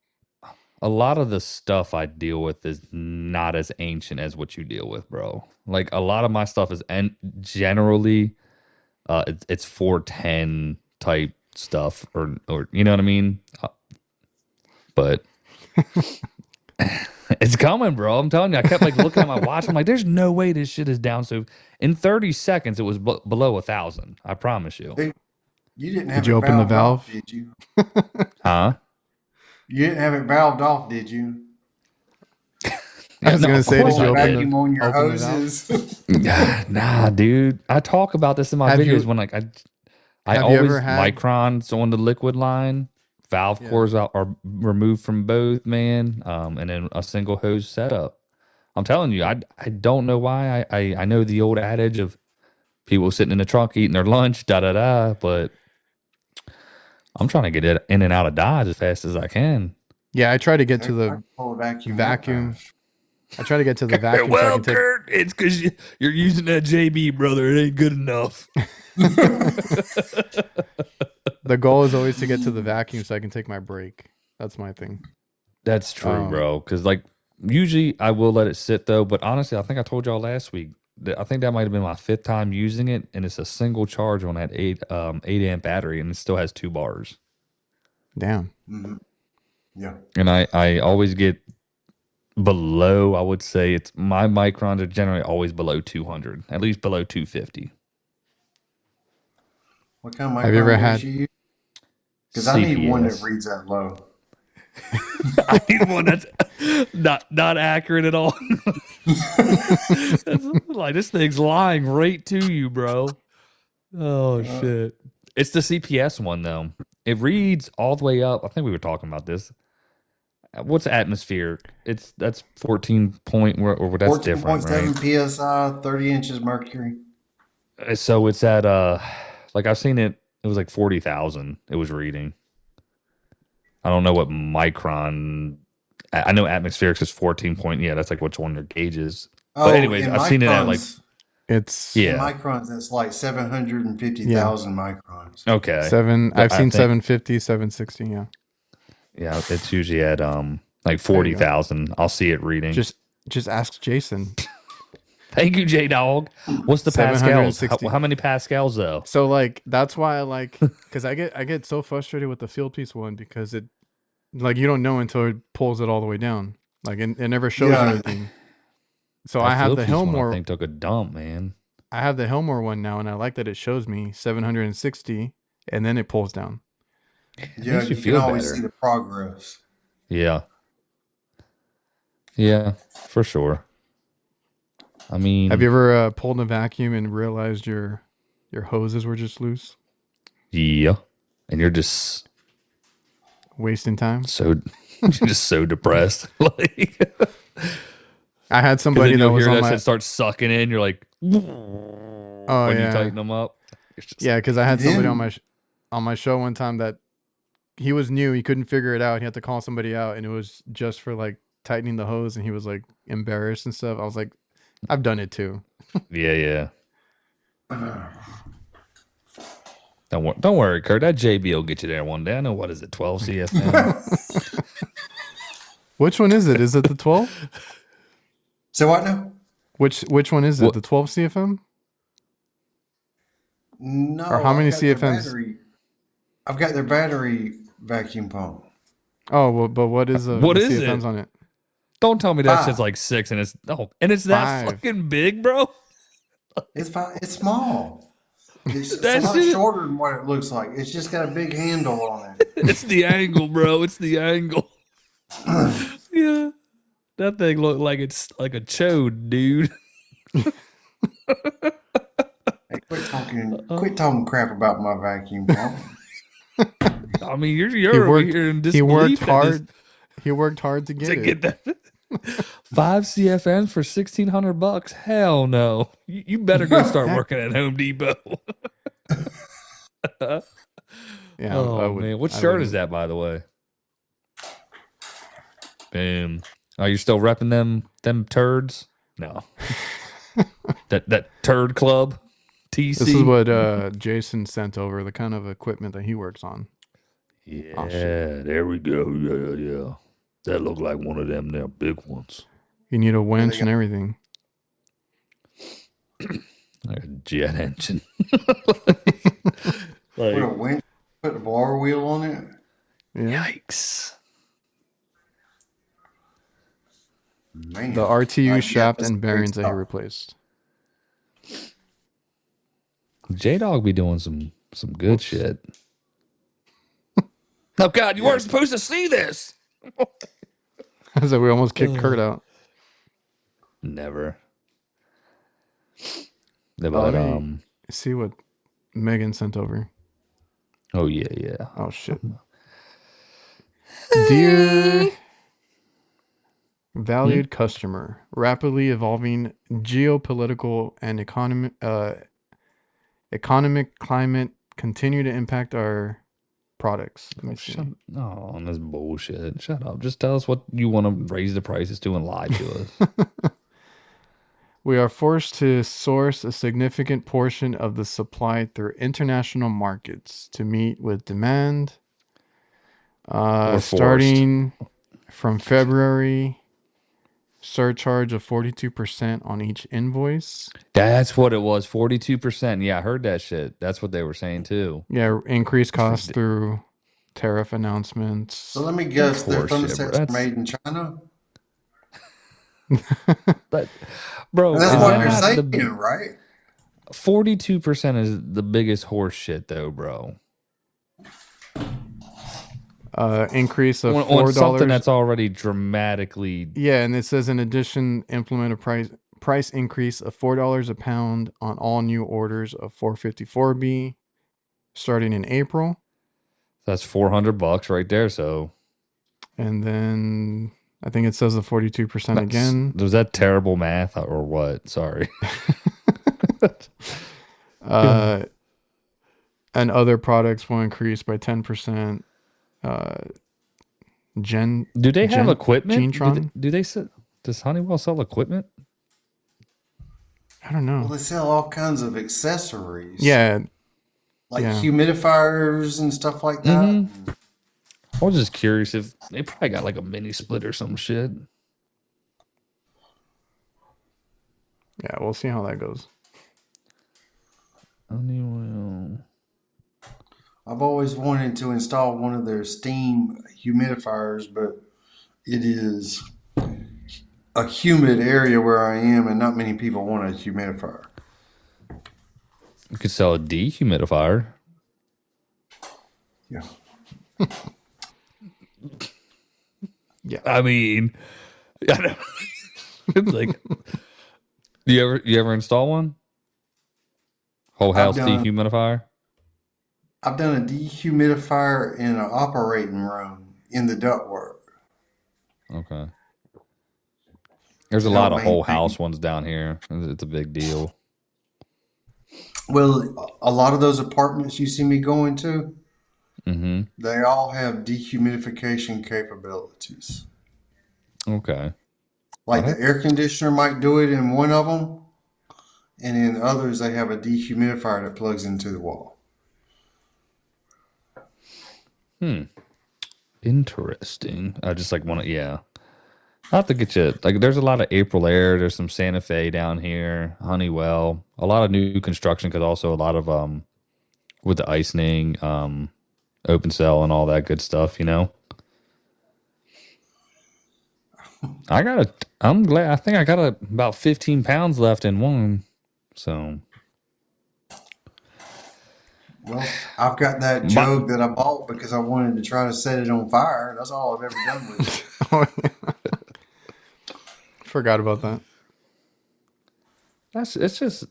A lot of the stuff I deal with is not as ancient as what you deal with, bro. Like a lot of my stuff is, and generally, it's 410 type stuff, or you know what I mean. But it's coming, bro. I'm telling you. I kept like looking at my watch. I'm like, there's no way this shit is down. So in 30 seconds, it was below 1,000. I promise you. Hey, you didn't have Did you open the valve? off, did you? Huh? You didn't have it valved off, did you? I was gonna say, did you vacuum on your open the hoses? Nah, dude. I talk about this in my videos when like I always microns on the liquid line. Valve cores are removed from both, man. And then a single hose setup. I'm telling you, I don't know why. I know the old adage of people sitting in the trunk eating their lunch, but I'm trying to get it in and out of Dodge as fast as I can. Yeah, I try to get to the vacuum. I try to get to the vacuum. Well, so Kurt, it's because you're using that JB, brother. It ain't good enough. The goal is always to get to the vacuum so I can take my break. That's my thing. That's true, bro. Because like usually I will let it sit though, but honestly, I think I told y'all last week. I think that might have been my 5th time using it, and it's a single charge on that 8 amp battery, and it still has 2 bars. Damn. Mm-hmm. Yeah. And I always get below. I would say it's my microns are generally always below 200, at least below 250. What kind of Have you ever micron had gauge you use? Because I need one that CPS. reads that low. I need one that's not accurate at all. That's like this thing's lying right to you, bro. Oh shit! It's the CPS one though. It reads all the way up. I think we were talking about this. What's atmosphere? That's 14 point or that's different, right? 14.7 psi, 30 inches mercury. So it's at like I've seen it. It was like 40,000. It was reading. I don't know what micron. I know atmospherics is 14 point. Yeah, that's like which one your gauge is. But anyways, in I've seen it at like microns, it's in yeah. microns, it's like 750,000 microns. Okay. seven? But I've I seen think 750, 760. Yeah. yeah, it's usually at like There you go. 40,000. I'll see it reading. Just ask Jason. Thank you, J Dog. What's the pascals? 760. How many pascals though? So like that's why I like because I get so frustrated with the field piece one because it like you don't know until it pulls it all the way down. Like it never shows you Yeah. anything. So That I have field the piece one, I Hillmore. think took a dump, man. I have the Hillmore one now, and I like that it shows me 760, and then it pulls down. Yeah, makes you you can feel always better. see the progress. Yeah. Yeah, for sure. I mean, Have you ever pulled a vacuum and realized your hoses were just loose, yeah. And you're just wasting time? so you're just so depressed. Like I had somebody then that you'll was hear on that my shit start sucking in. You're like, oh when you yeah tighten them up. It's just, yeah because I had somebody on Then, my show one time that he was new, he couldn't figure it out. He had to call somebody out, and it was just for like tightening the hose, and he was like embarrassed and stuff. I was like, I've done it too. yeah. Don't worry, Kurt. That JB will get you there one day. I know what is it, 12 CFM. Which one is it? Is it the 12? so what now? Which one is it? What- The 12 CFM? No, Or how many I've got their CFMs? battery- I've got their battery vacuum pump. Oh well, but what is the What is CFMs it? on it? Don't tell me that 5. shit's like 6 and it's that 5. fucking big, bro. It's fine. It's small. It's a That lot shit- shorter than what it looks like. It's just got a big handle on it. It's the angle, bro. It's the angle. Yeah. That thing looked like it's like a chode, dude. Hey, quit talking crap about my vacuum pump. I mean, you're over here in He worked disbelief at hard. He worked hard to this, get to it. get that 5 CFMs for $1,600. Hell no. You better go start working at Home Depot. Yeah. Oh man, what shirt is that, by the way? Boom. Are you still repping them turds? No. that turd club. TC. This is what Jason sent over, the kind of equipment that he works on. Yeah, Oh, shit. there we go. Yeah. That looked like one of them there big ones. You need a winch and everything. Like a jet engine. Put a winch, put a bar wheel on it. Yeah. Yikes. Man, The RTU I shaft guess and it's bearings that he tough. replaced. J-Dog be doing some good shit. Oh God, you weren't supposed to see this. I said we almost kicked Kurt out. Never. Let But me see what Megan sent over. oh yeah. Oh shit. Dear valued customer, rapidly evolving geopolitical and economic climate continue to impact our products. Let me see. Oh, that's bullshit. Shut up. Just tell us what you want to raise the prices to and lie to us. We are forced to source a significant portion of the supply through international markets to meet with demand. We're forced. Starting from February, surcharge of 42% on each invoice. That's what it was. 42%. Yeah, I heard that shit. That's what they were saying too. Yeah, increased It's costs through tariff So announcements. let me guess, their horseshit, bro. thermostats are made in China? But bro, And that's is what that they're not saying, the right? 42% is the biggest horse shit though, bro? Increase of On something $4. that's already dramatically. Yeah, and it says in addition, implement a price increase of $4 a pound on all new orders of 454B starting in April. That's $400 right there. So And then I think it says the 42% again. was that terrible math or what? Sorry. And other products will increase by 10%. Do they have equipment? Genetron? Does Honeywell sell equipment? I don't Well, know. they sell all kinds of accessories. Yeah, Like yeah. humidifiers and stuff like that. Mm-hmm. I was just curious if they probably got like a mini split or some shit. Yeah, we'll see how that goes. Honeywell. I've always wanted to install one of their steam humidifiers, but it is a humid area where I am, and not many people want a humidifier. You could sell a dehumidifier. Yeah. Yeah. I mean, I don't, it's like, you ever install one? Whole house dehumidifier? I've done a dehumidifier in an operating room in the ductwork. Okay. There's a lot of whole house ones down here. It's a big deal. Well, a lot of those apartments you see me going to, Mm-hmm. they all have dehumidification capabilities. Okay. Like the air conditioner might do it in one of them, and in others they have a dehumidifier that plugs into the wall. Interesting. I just like want to, yeah. I'll have to get you, like, there's a lot of April Air. There's some Santa Fe down here, Honeywell, a lot of new construction, because also a lot of, with the Icening, open cell and all that good stuff, you know? I'm glad, I think I got about 15 pounds left in one. So. Well, I've got that jug that I bought because I wanted to try to set it on fire. That's all I've ever done with it. Oh, yeah. Forgot about that. It's just,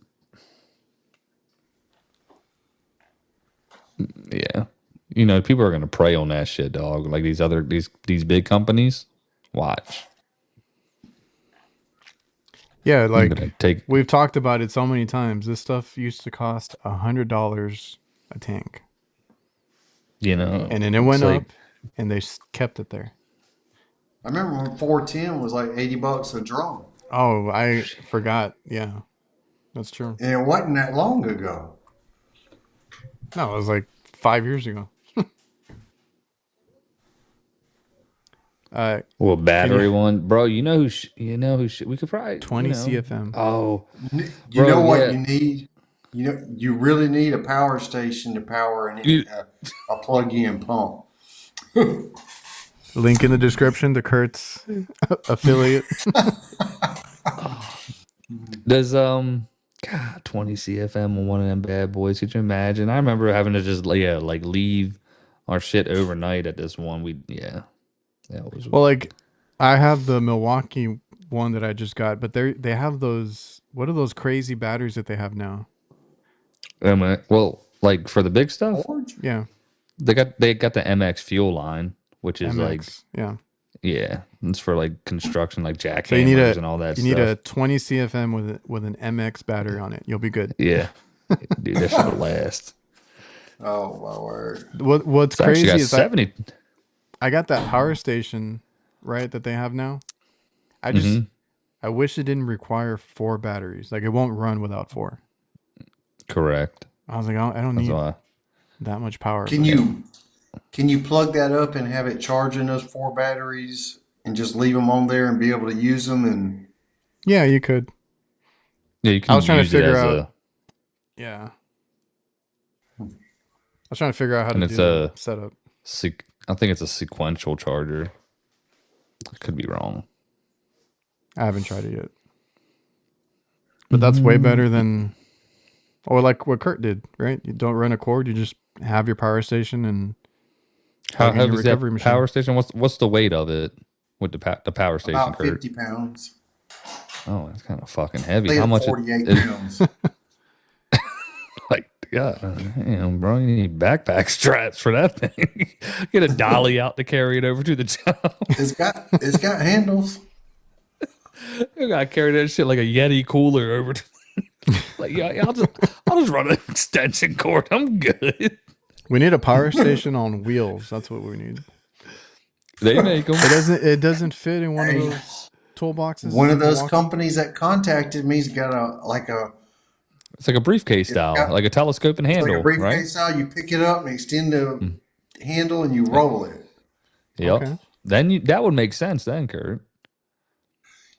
yeah. You know, people are gonna prey on that shit, dog. Like these big companies. Watch. Yeah, like we've talked about it so many times. This stuff used to cost $100 a tank. You know, and then it went up, and they kept it there. I remember when 410 was like $80 a drum. Oh, I forgot. Yeah, that's true. And it wasn't that long ago. No, it was like 5 years ago. Well, battery one, bro. You know who we could probably 20 CFM. Oh, you know what you need? You know, you really need a power station to power a plug-in pump. Link in the description to Kurt's affiliate. Does 20 CFM on one of them bad boys? Could you imagine? I remember having to just like leave our shit overnight at this one. Well, like I have the Milwaukee one that I just got, but they have those. What are those crazy batteries that they have now? Well, like for the big stuff, yeah, they got the MX fuel line, which is MX, yeah, it's for like construction, like jackhammers and all that. You need a 20 CFM with an MX battery on it. You'll be good. Yeah, dude, that should last. Oh my word! What's crazy is 70. I got that power station, right, that they have now. I wish it didn't require 4 batteries. Like it won't run without 4. Correct. I was like, I don't need that much power. Can you plug that up and have it charging those 4 batteries and just leave them on there and be able to use them? And Yeah, you could. Yeah, you can I was trying to use it figure as out. a, Yeah. I was trying to figure out how and to it's do the a, setup. I think it's a sequential charger. I could be wrong. I haven't tried it yet. But that's way better than, or like what Kurt did, right? You don't run a cord. You just have your power station and How plug in your heavy is that recovery machine. power station? What's the weight of it with the power station, about Kurt? 50 pounds. Oh, it's kind of fucking heavy. They How have much? 48 It, pounds. like, God, damn, bro, you need backpack straps for that thing. Get a dolly out to carry it over to the job. It's got handles. You gotta carry that shit like a Yeti cooler over to. Like, yeah, I'll just run an extension cord. I'm good. We need a power station on wheels. That's what we need. They make them. It doesn't fit in one Hey, of those toolboxes. One of those Milwaukee. companies that contacted me's got It's like a briefcase style, got- like a telescoping like handle, a briefcase right? style. You pick it up and extend the handle, and you roll it. Yep. Okay. Then that would make sense, then, Kurt.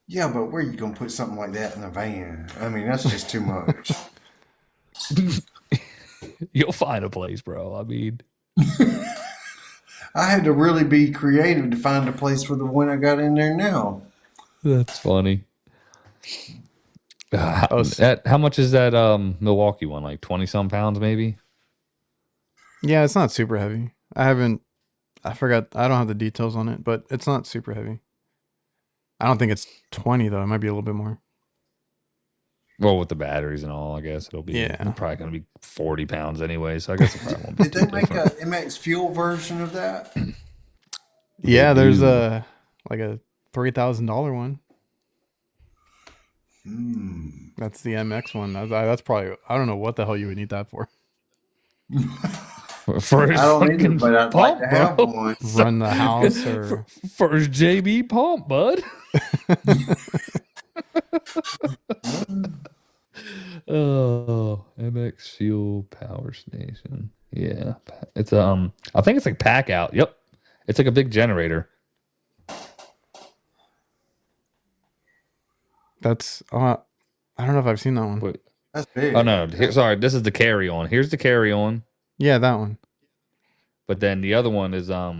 Yeah, but where you gonna put something like that in a van? I mean, that's just too much. You'll find a place, bro. I mean, I had to really be creative to find a place for the one I got in there now. that's funny. Oh, How much is that Milwaukee one? Like 20-some pounds, maybe? yeah, it's not super heavy. I forgot. I don't have the details on it, but it's not super heavy. I don't think it's 20 though. It might be a little bit more. Well, with the batteries and all, I guess it'll be probably going to be 40 pounds anyway. So I guess it probably won't be Did too they make different. a MX Fuel version of that? Yeah, They there's do. a $3,000 one. That's the MX one. That's probably, I don't know what the hell you would need that for. For his I don't need fucking it, but I'd like pump, to have bro. one. Run the house or For his JB pump, bud. Oh, MX Fuel Power Station. Yeah, it's I think it's like pack out. Yep, it's like a big generator. that's I don't know if I've seen that one. Wait. That's big. Oh no, sorry. This is the carry on. Here's the carry on, Yeah, that one. but then the other one is yeah,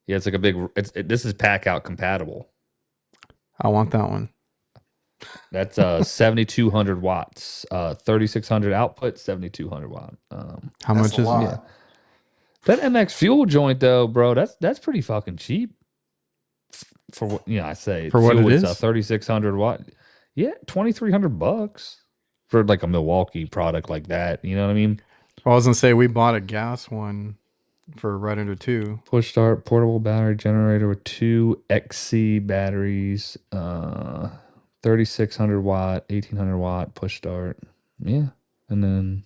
it's like a big. This is pack out compatible. I want that one. That's 7,200 watts, 3,600 output, 7,200 watt. How That's much a is lot. it? Yeah. That MX Fuel joint though, bro, that's pretty fucking cheap. For what I say For what it is is? 3,600 watt. Yeah, $2,300 for like a Milwaukee product like that. You know what I mean? I was gonna say we bought a gas one for right under 2. Push start portable battery generator with 2 XC batteries, 3,600 watt, 1,800 watt push start. Yeah, and then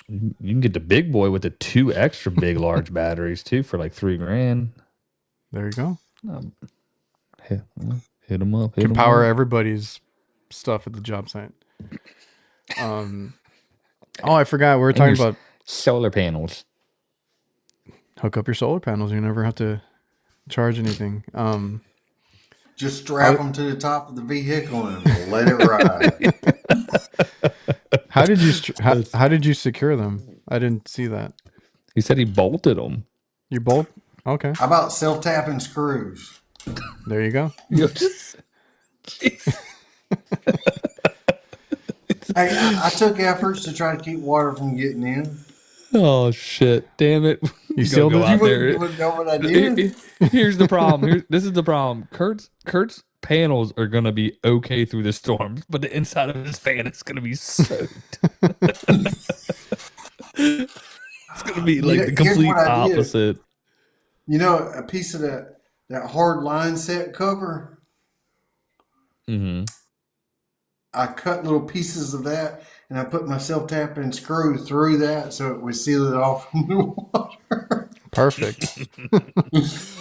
you can get the big boy with the 2 extra big large batteries too for like $3,000. There you go. Hit them up. Can power everybody's stuff at the job site. Oh, I forgot. We were talking about solar panels. hook up your solar panels. You never have to charge anything. Just strap them to the top of the vehicle and let it ride. How did you how did you secure them? I didn't see that. He said he bolted them. You bolt? Okay. How about self-tapping screws? There you go. Hey, I took efforts to try to keep water from getting in. Oh shit! Damn it! You sealed go it? out You there. wouldn't know what I did. Here's the problem. This is the problem. Kurt's panels are gonna be okay through the storm, but the inside of his fan is gonna be soaked. It's gonna be like the Here's complete what I did. opposite. You know, a piece of that hard line set cover, Mm-hmm. I cut little pieces of that and I put my self-tapping screw through that so it would seal it off from the water. Perfect.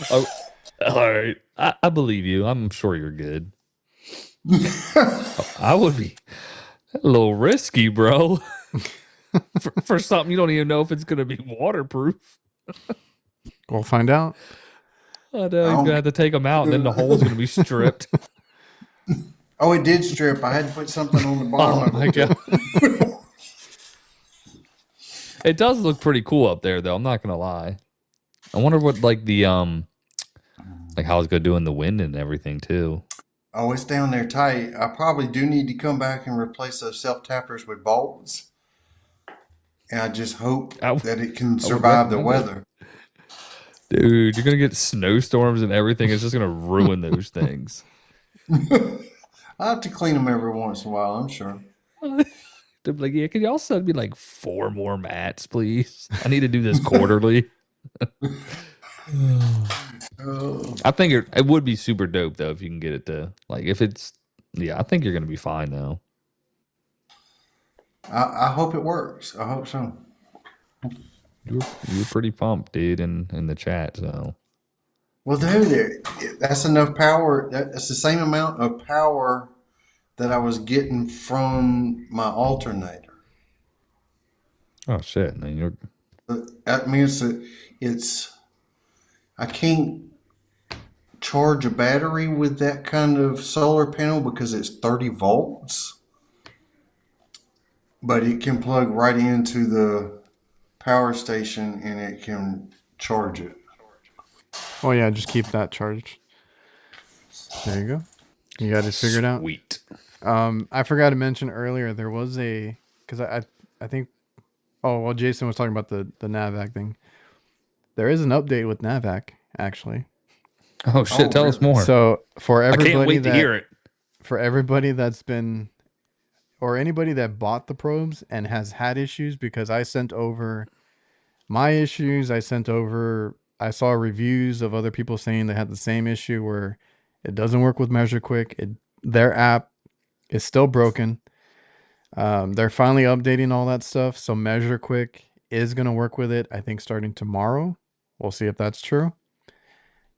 Oh, all right, I believe you. I'm sure you're good. I would be a little risky, bro, for something you don't even know if it's gonna be waterproof. We'll find out. I know he's gonna have to take them out, and then the hole's gonna be stripped. Oh, it did strip. I had to put something on the bottom Oh of my it. god! It does look pretty cool up there, though. I'm not gonna lie. I wonder what like the like how it's gonna do in the wind and everything too. Oh, it's down there tight. I probably do need to come back and replace those self-tappers with bolts. And I just hope that it can survive the weather. Dude, you're gonna get snowstorms and everything. It's just gonna ruin those things. I have to clean them every once in a while, I'm sure. They're like, yeah, can y'all send me like 4 more mats, please? I need to do this quarterly. I think it would be super dope though if you can get it to like if it's I think you're gonna be fine though. I hope it works. I hope so. You're pretty pumped, dude, in the chat. So Well, dude, that's enough power. That's the same amount of power that I was getting from my alternator. oh shit, man, you're I mean, it's I can't charge a battery with that kind of solar panel because it's 30 volts, but it can plug right into the power station and it can charge it. Oh yeah, just keep that charged. There you go. You got it figured out. Sweet. I forgot to mention earlier there was because I think Jason was talking about the NAVAC thing. There is an update with NAVAC actually. Oh shit! Tell us more. So for everybody, I can't wait to hear it. For everybody that's been, or anybody that bought the probes and has had issues, because I sent over my issues. I saw reviews of other people saying they had the same issue where it doesn't work with Measure Quick. Their app is still broken. They're finally updating all that stuff, so Measure Quick is going to work with it. I think starting tomorrow. We'll see if that's true.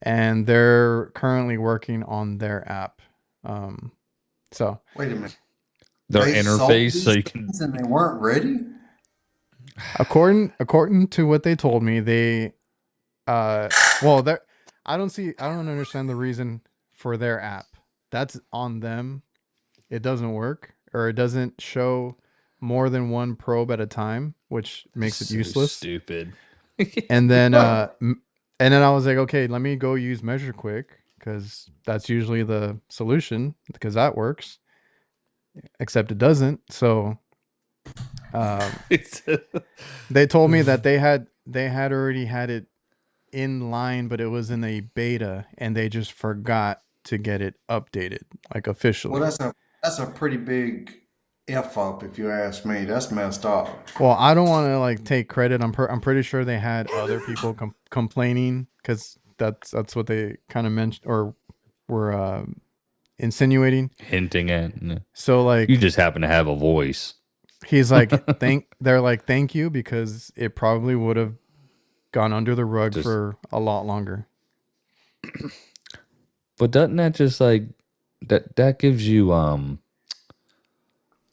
And they're currently working on their app. So wait a minute. Their interface, so you can. And they weren't ready. According to what they told me, they, I don't understand the reason for their app. That's on them. It doesn't work, or it doesn't show more than one probe at a time, which makes it useless. Stupid. And then I was like, okay, let me go use Measure Quick because that's usually the solution because that works. Except it doesn't. So they told me that they had already had it in line, but it was in a beta and they just forgot to get it updated, like officially. Well, that's a pretty big F up if you ask me. That's messed up. Well, I don't want to like take credit. I'm pretty sure they had other people complaining because that's what they kind of mentioned or were insinuating, hinting at. So like you just happen to have a voice. He's like, they're like, thank you, because it probably would have gone under the rug for a lot longer. But doesn't that just like that gives you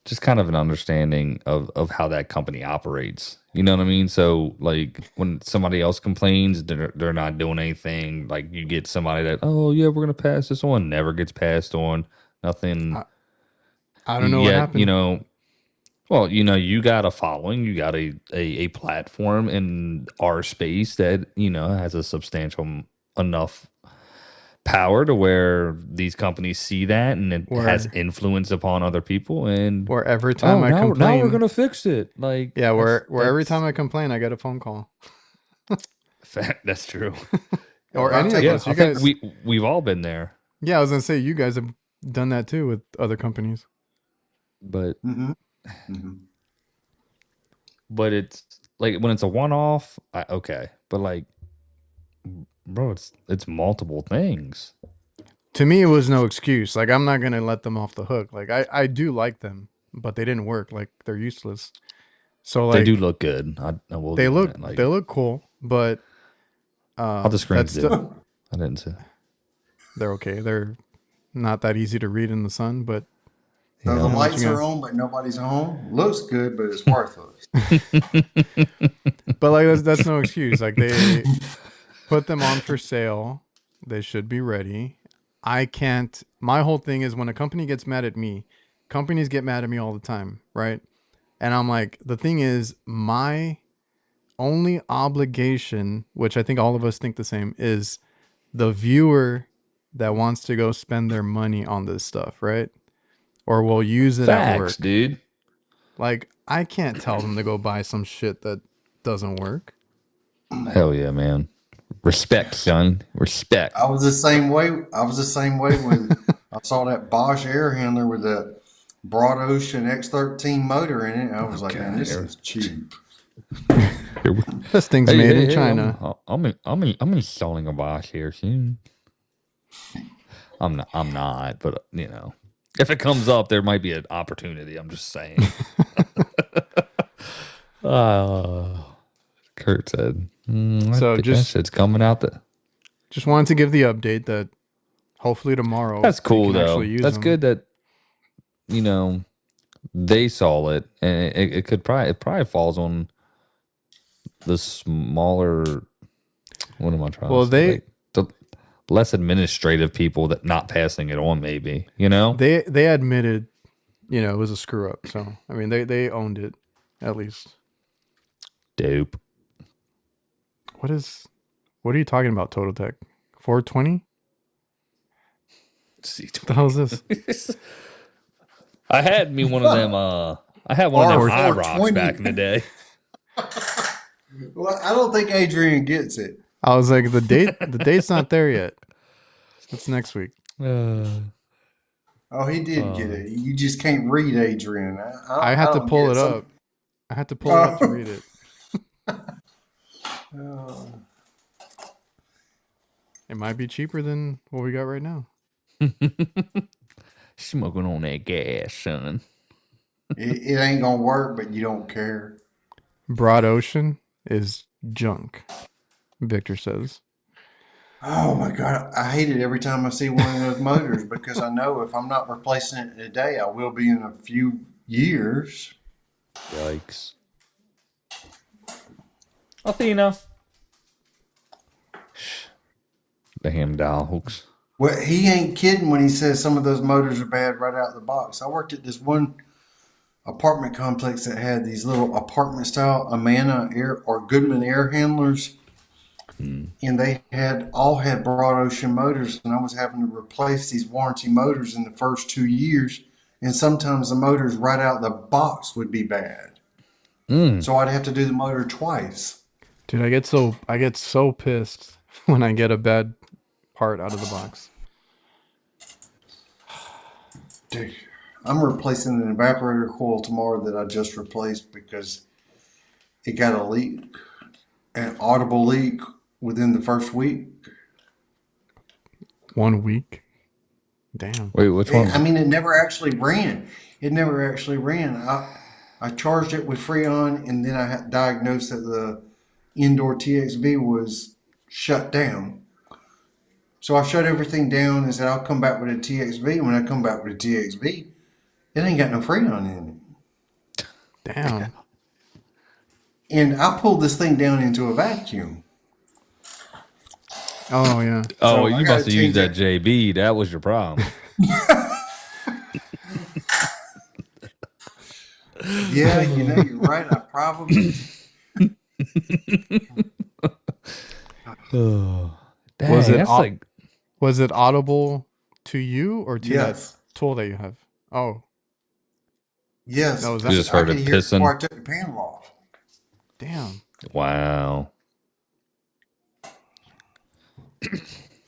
just kind of an understanding of how that company operates. You know what I mean? So like when somebody else complains, they're not doing anything. Like you get somebody that, oh yeah, we're gonna pass this on, never gets passed on. Nothing. I don't know what happened. You know, well, you know, you got a following, you got a platform in our space that, you know, has a substantial enough power to where these companies see that and it has influence upon other people. And where every time I complain, now we're gonna fix it. Like where every time I complain, I get a phone call. That's true. Or any of us. You guys, we've all been there. Yeah, I was gonna say you guys have done that too with other companies. But but it's like when it's a one-off, okay. But like, bro, it's multiple things. To me, it was no excuse. Like I'm not gonna let them off the hook. Like I do like them, but they didn't work. Like they're useless. So like they do look good. They look cool, but how the screens do. I didn't see. They're okay. They're not that easy to read in the sun, but the lights are on, but nobody's home. Looks good, but it's worthless. But like that's no excuse. Like put them on for sale. They should be ready. I can't. My whole thing is when a company gets mad at me, companies get mad at me all the time, right? And I'm like, the thing is, my only obligation, which I think all of us think the same, is the viewer that wants to go spend their money on this stuff, right? Or will use it at Facts, work. dude. Like, I can't tell them to go buy some shit that doesn't work. Hell yeah, man. Respect, son. Respect. I was the same way. I was the same way when I saw that Bosch air handler with that Broad Ocean X13 motor in it. I was like, man, this is cheap. This thing's made in China. I'm installing a Bosch here soon. I'm not, but you know, if it comes up, there might be an opportunity. I'm just saying. Kurt said, So that just shit's coming out. just wanted to give the update that hopefully tomorrow That's we cool can though. actually use That's them. good that you know they saw it, and it probably falls on the smaller. What am I trying Well, to say? Like, the less administrative people that not passing it on, maybe, you know? they admitted, it was a screw up. So I mean, they owned it at least. Dope. What are you talking about, Total Tech? 420? What the hell is this? I had me one of them. I had one of them R420. IROCs back in the day. Well, I don't think Adrian gets it. I was like, the date's not there yet. It's next week. Oh, he did get it. You just can't read Adrian. I had to don't pull get it some- up. I had to pull it up to read it. It might be cheaper than what we got right now. Smoking on that gas, son. It ain't gonna work, but you don't care. Broad Ocean is junk, Victor says. Oh my god, I hate it every time I see one of those motors because I know if I'm not replacing it today, I will be in a few years. Yikes. Athena. Damn dogs. Well, he ain't kidding when he says some of those motors are bad right out of the box. I worked at this one apartment complex that had these little apartment style Amana air or Goodman air handlers. And they all had Broad Ocean motors, and I was having to replace these warranty motors in the first 2 years. And sometimes the motors right out of the box would be bad. So I'd have to do the motor twice. Dude, I get so pissed when I get a bad part out of the box. Dude, I'm replacing an evaporator coil tomorrow that I just replaced because it got a leak, an audible leak within the first week. 1 week? Damn. Wait, which one? I mean, it never actually ran. I charged it with Freon, and then I had diagnosed that the indoor TXV was shut down. So I shut everything down and said, I'll come back with a TXV. And when I come back with a TXV, it ain't got no Freon in it. Damn. And I pulled this thing down into a vacuum. Oh, yeah. Oh, So you I gotta must have used that change JB. That was your problem. Yeah, you're right. I probably. Dang, Was it that's au- like Was it audible to you or to Yes. that tool that you have? Oh, Yes. That was You just heard I it could hear pissing? before I took the panel off. damn. wow.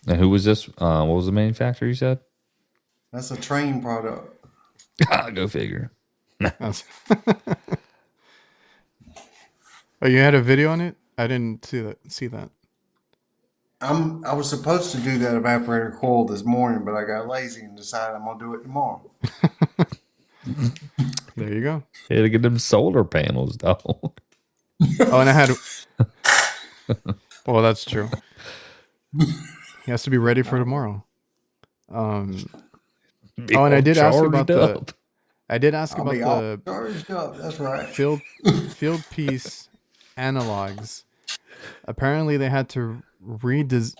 And who was this? What was the manufacturer you said? That's a train product. Go figure. That's Oh, you had a video on it? I didn't see that. I was supposed to do that evaporator coil this morning, but I got lazy and decided I'm gonna do it tomorrow. There you go. You had to get them solar panels, though. Oh, and I had Well, that's true. He has to be ready for tomorrow. And I did ask about I'll be all the charged up. That's right. field piece analogs. Apparently they had to redo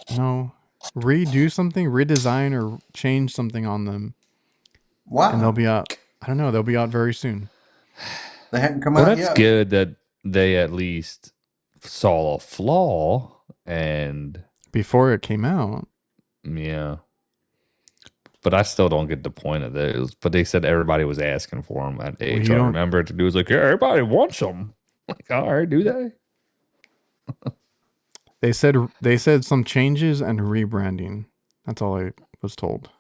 something, redesign or change something on them, and they'll Wow. be out. I don't know. They'll be out very soon. They hadn't come Well, out that's yet. good that they at least saw a flaw and Before it came out, yeah. But I still don't get the point of those. But they said everybody was asking for them at Well, HR. you don't- Remember to do was like, yeah, everybody wants them. Like, all right, do they? they said some changes and rebranding. That's all I was told.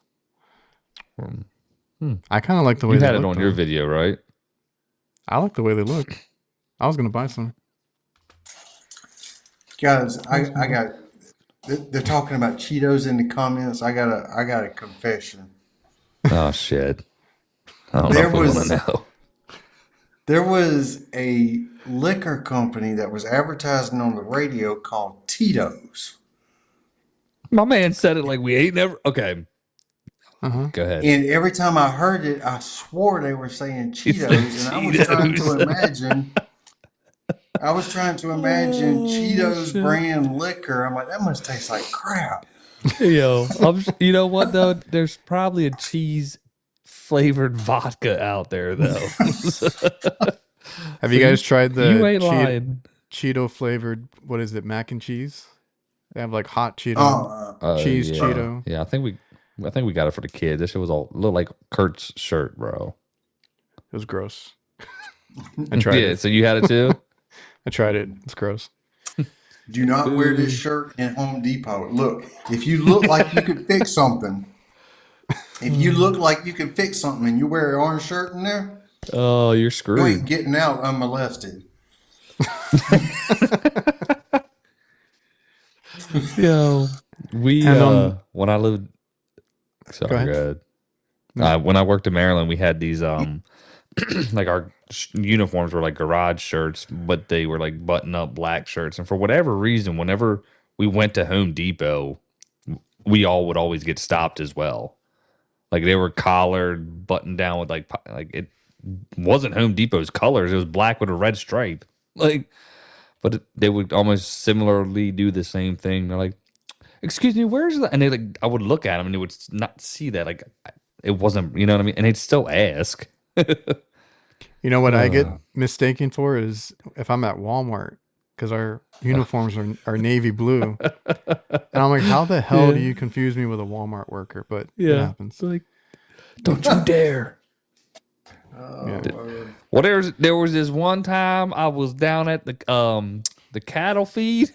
I kind of like the way You they had it look, on your though. video, right? I like the way they look. I was gonna buy some. Guys, I got. They're talking about Cheetos in the comments. I got a confession. Oh shit! I don't There know if we want was- to know. There was a liquor company that was advertising on the radio called Tito's. My man said it like we ain't never. Okay, Uh-huh. go ahead. And every time I heard it, I swore they were saying Cheetos. And I was trying to Cheetos. imagine. I was trying to imagine Cheetos shit. brand liquor. I'm like, that must taste like crap. Yo, you know what though? There's probably a cheese flavored vodka out there though. Have you guys tried the You ain't lying. Cheeto flavored? What is it? Mac and cheese. They have like hot Cheeto, cheese yeah. Cheeto. Yeah, I think we got it for the kids. This shit was all looked like Kurt's shirt, bro. It was gross. I tried Yeah, it. so you had it too? I tried it. It's gross. Do not wear this shirt in Home Depot. Look, if you look like you could fix something, and you wear an orange shirt in there, Oh, you're you screwed. ain't getting out unmolested. Yo, we And, when I lived. Sorry, Go ahead. go ahead. When I worked in Maryland, we had these like our uniforms were like garage shirts, but they were like button up black shirts. And for whatever reason, whenever we went to Home Depot, we all would always get stopped as well. Like they were collared, buttoned down with like it wasn't Home Depot's colors. It was black with a red stripe. Like, but they would almost similarly do the same thing. They're like, "Excuse me, where's that?" And they like, I would look at them and they would not see that. Like, it wasn't, you know what I mean? And they'd still ask. You know what I get mistaken for is if I'm at Walmart because our uniforms are navy blue, and I'm like, how the hell do you confuse me with a Walmart worker? But it happens. It's like, don't you dare. Yeah. Well, there was this one time I was down at the cattle feed.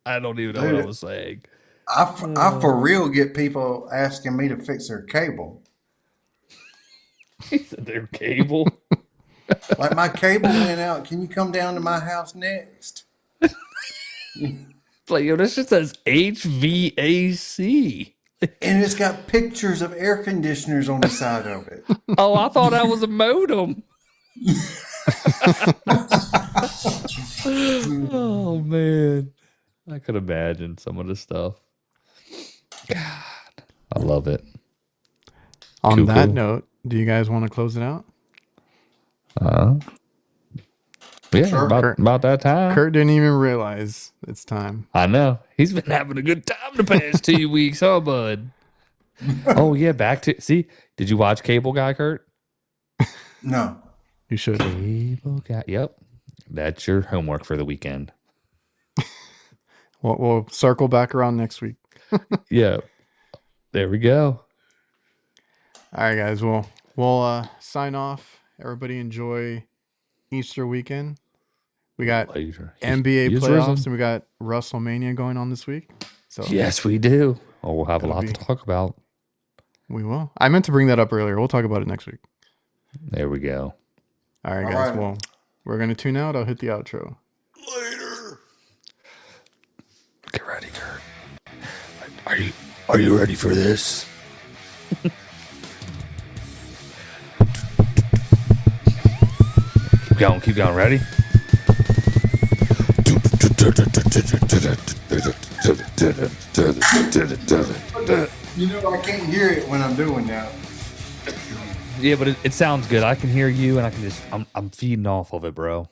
I don't even know what I was saying. I for real get people asking me to fix their cable. He said their cable. Like my cable went out. Can you come down to my house next? It's like, yo, this just says HVAC. And it's got pictures of air conditioners on the side of it. Oh, I thought that was a modem. Oh man, I could imagine some of the stuff. God, I love it. On that Cool. note, do you guys want to close it out? Yeah, Sure. about that time. Kurt didn't even realize it's time. I know. He's been having a good time the past 2 weeks, huh, bud? Oh, yeah, back to... See, did you watch Cable Guy, Kurt? No. You should. Cable Guy. Yep. That's your homework for the weekend. We'll circle back around next week. Yeah. There we go. All right, guys. We'll sign off. Everybody enjoy Easter weekend. We got Later. NBA He's playoffs risen. and we got WrestleMania going on this week. So Yes, we do. Oh, we'll have a That'll lot be- to talk about. we will. I meant to bring that up earlier. We'll talk about it next week. There we go. All right, All guys. right. Well, we're going to tune out. I'll hit the outro. Get ready, Kurt. Are you ready for this? Keep going. Ready? You know, I can't hear it when I'm doing that. Yeah, but it sounds good. I can hear you, and I can I'm feeding off of it, bro.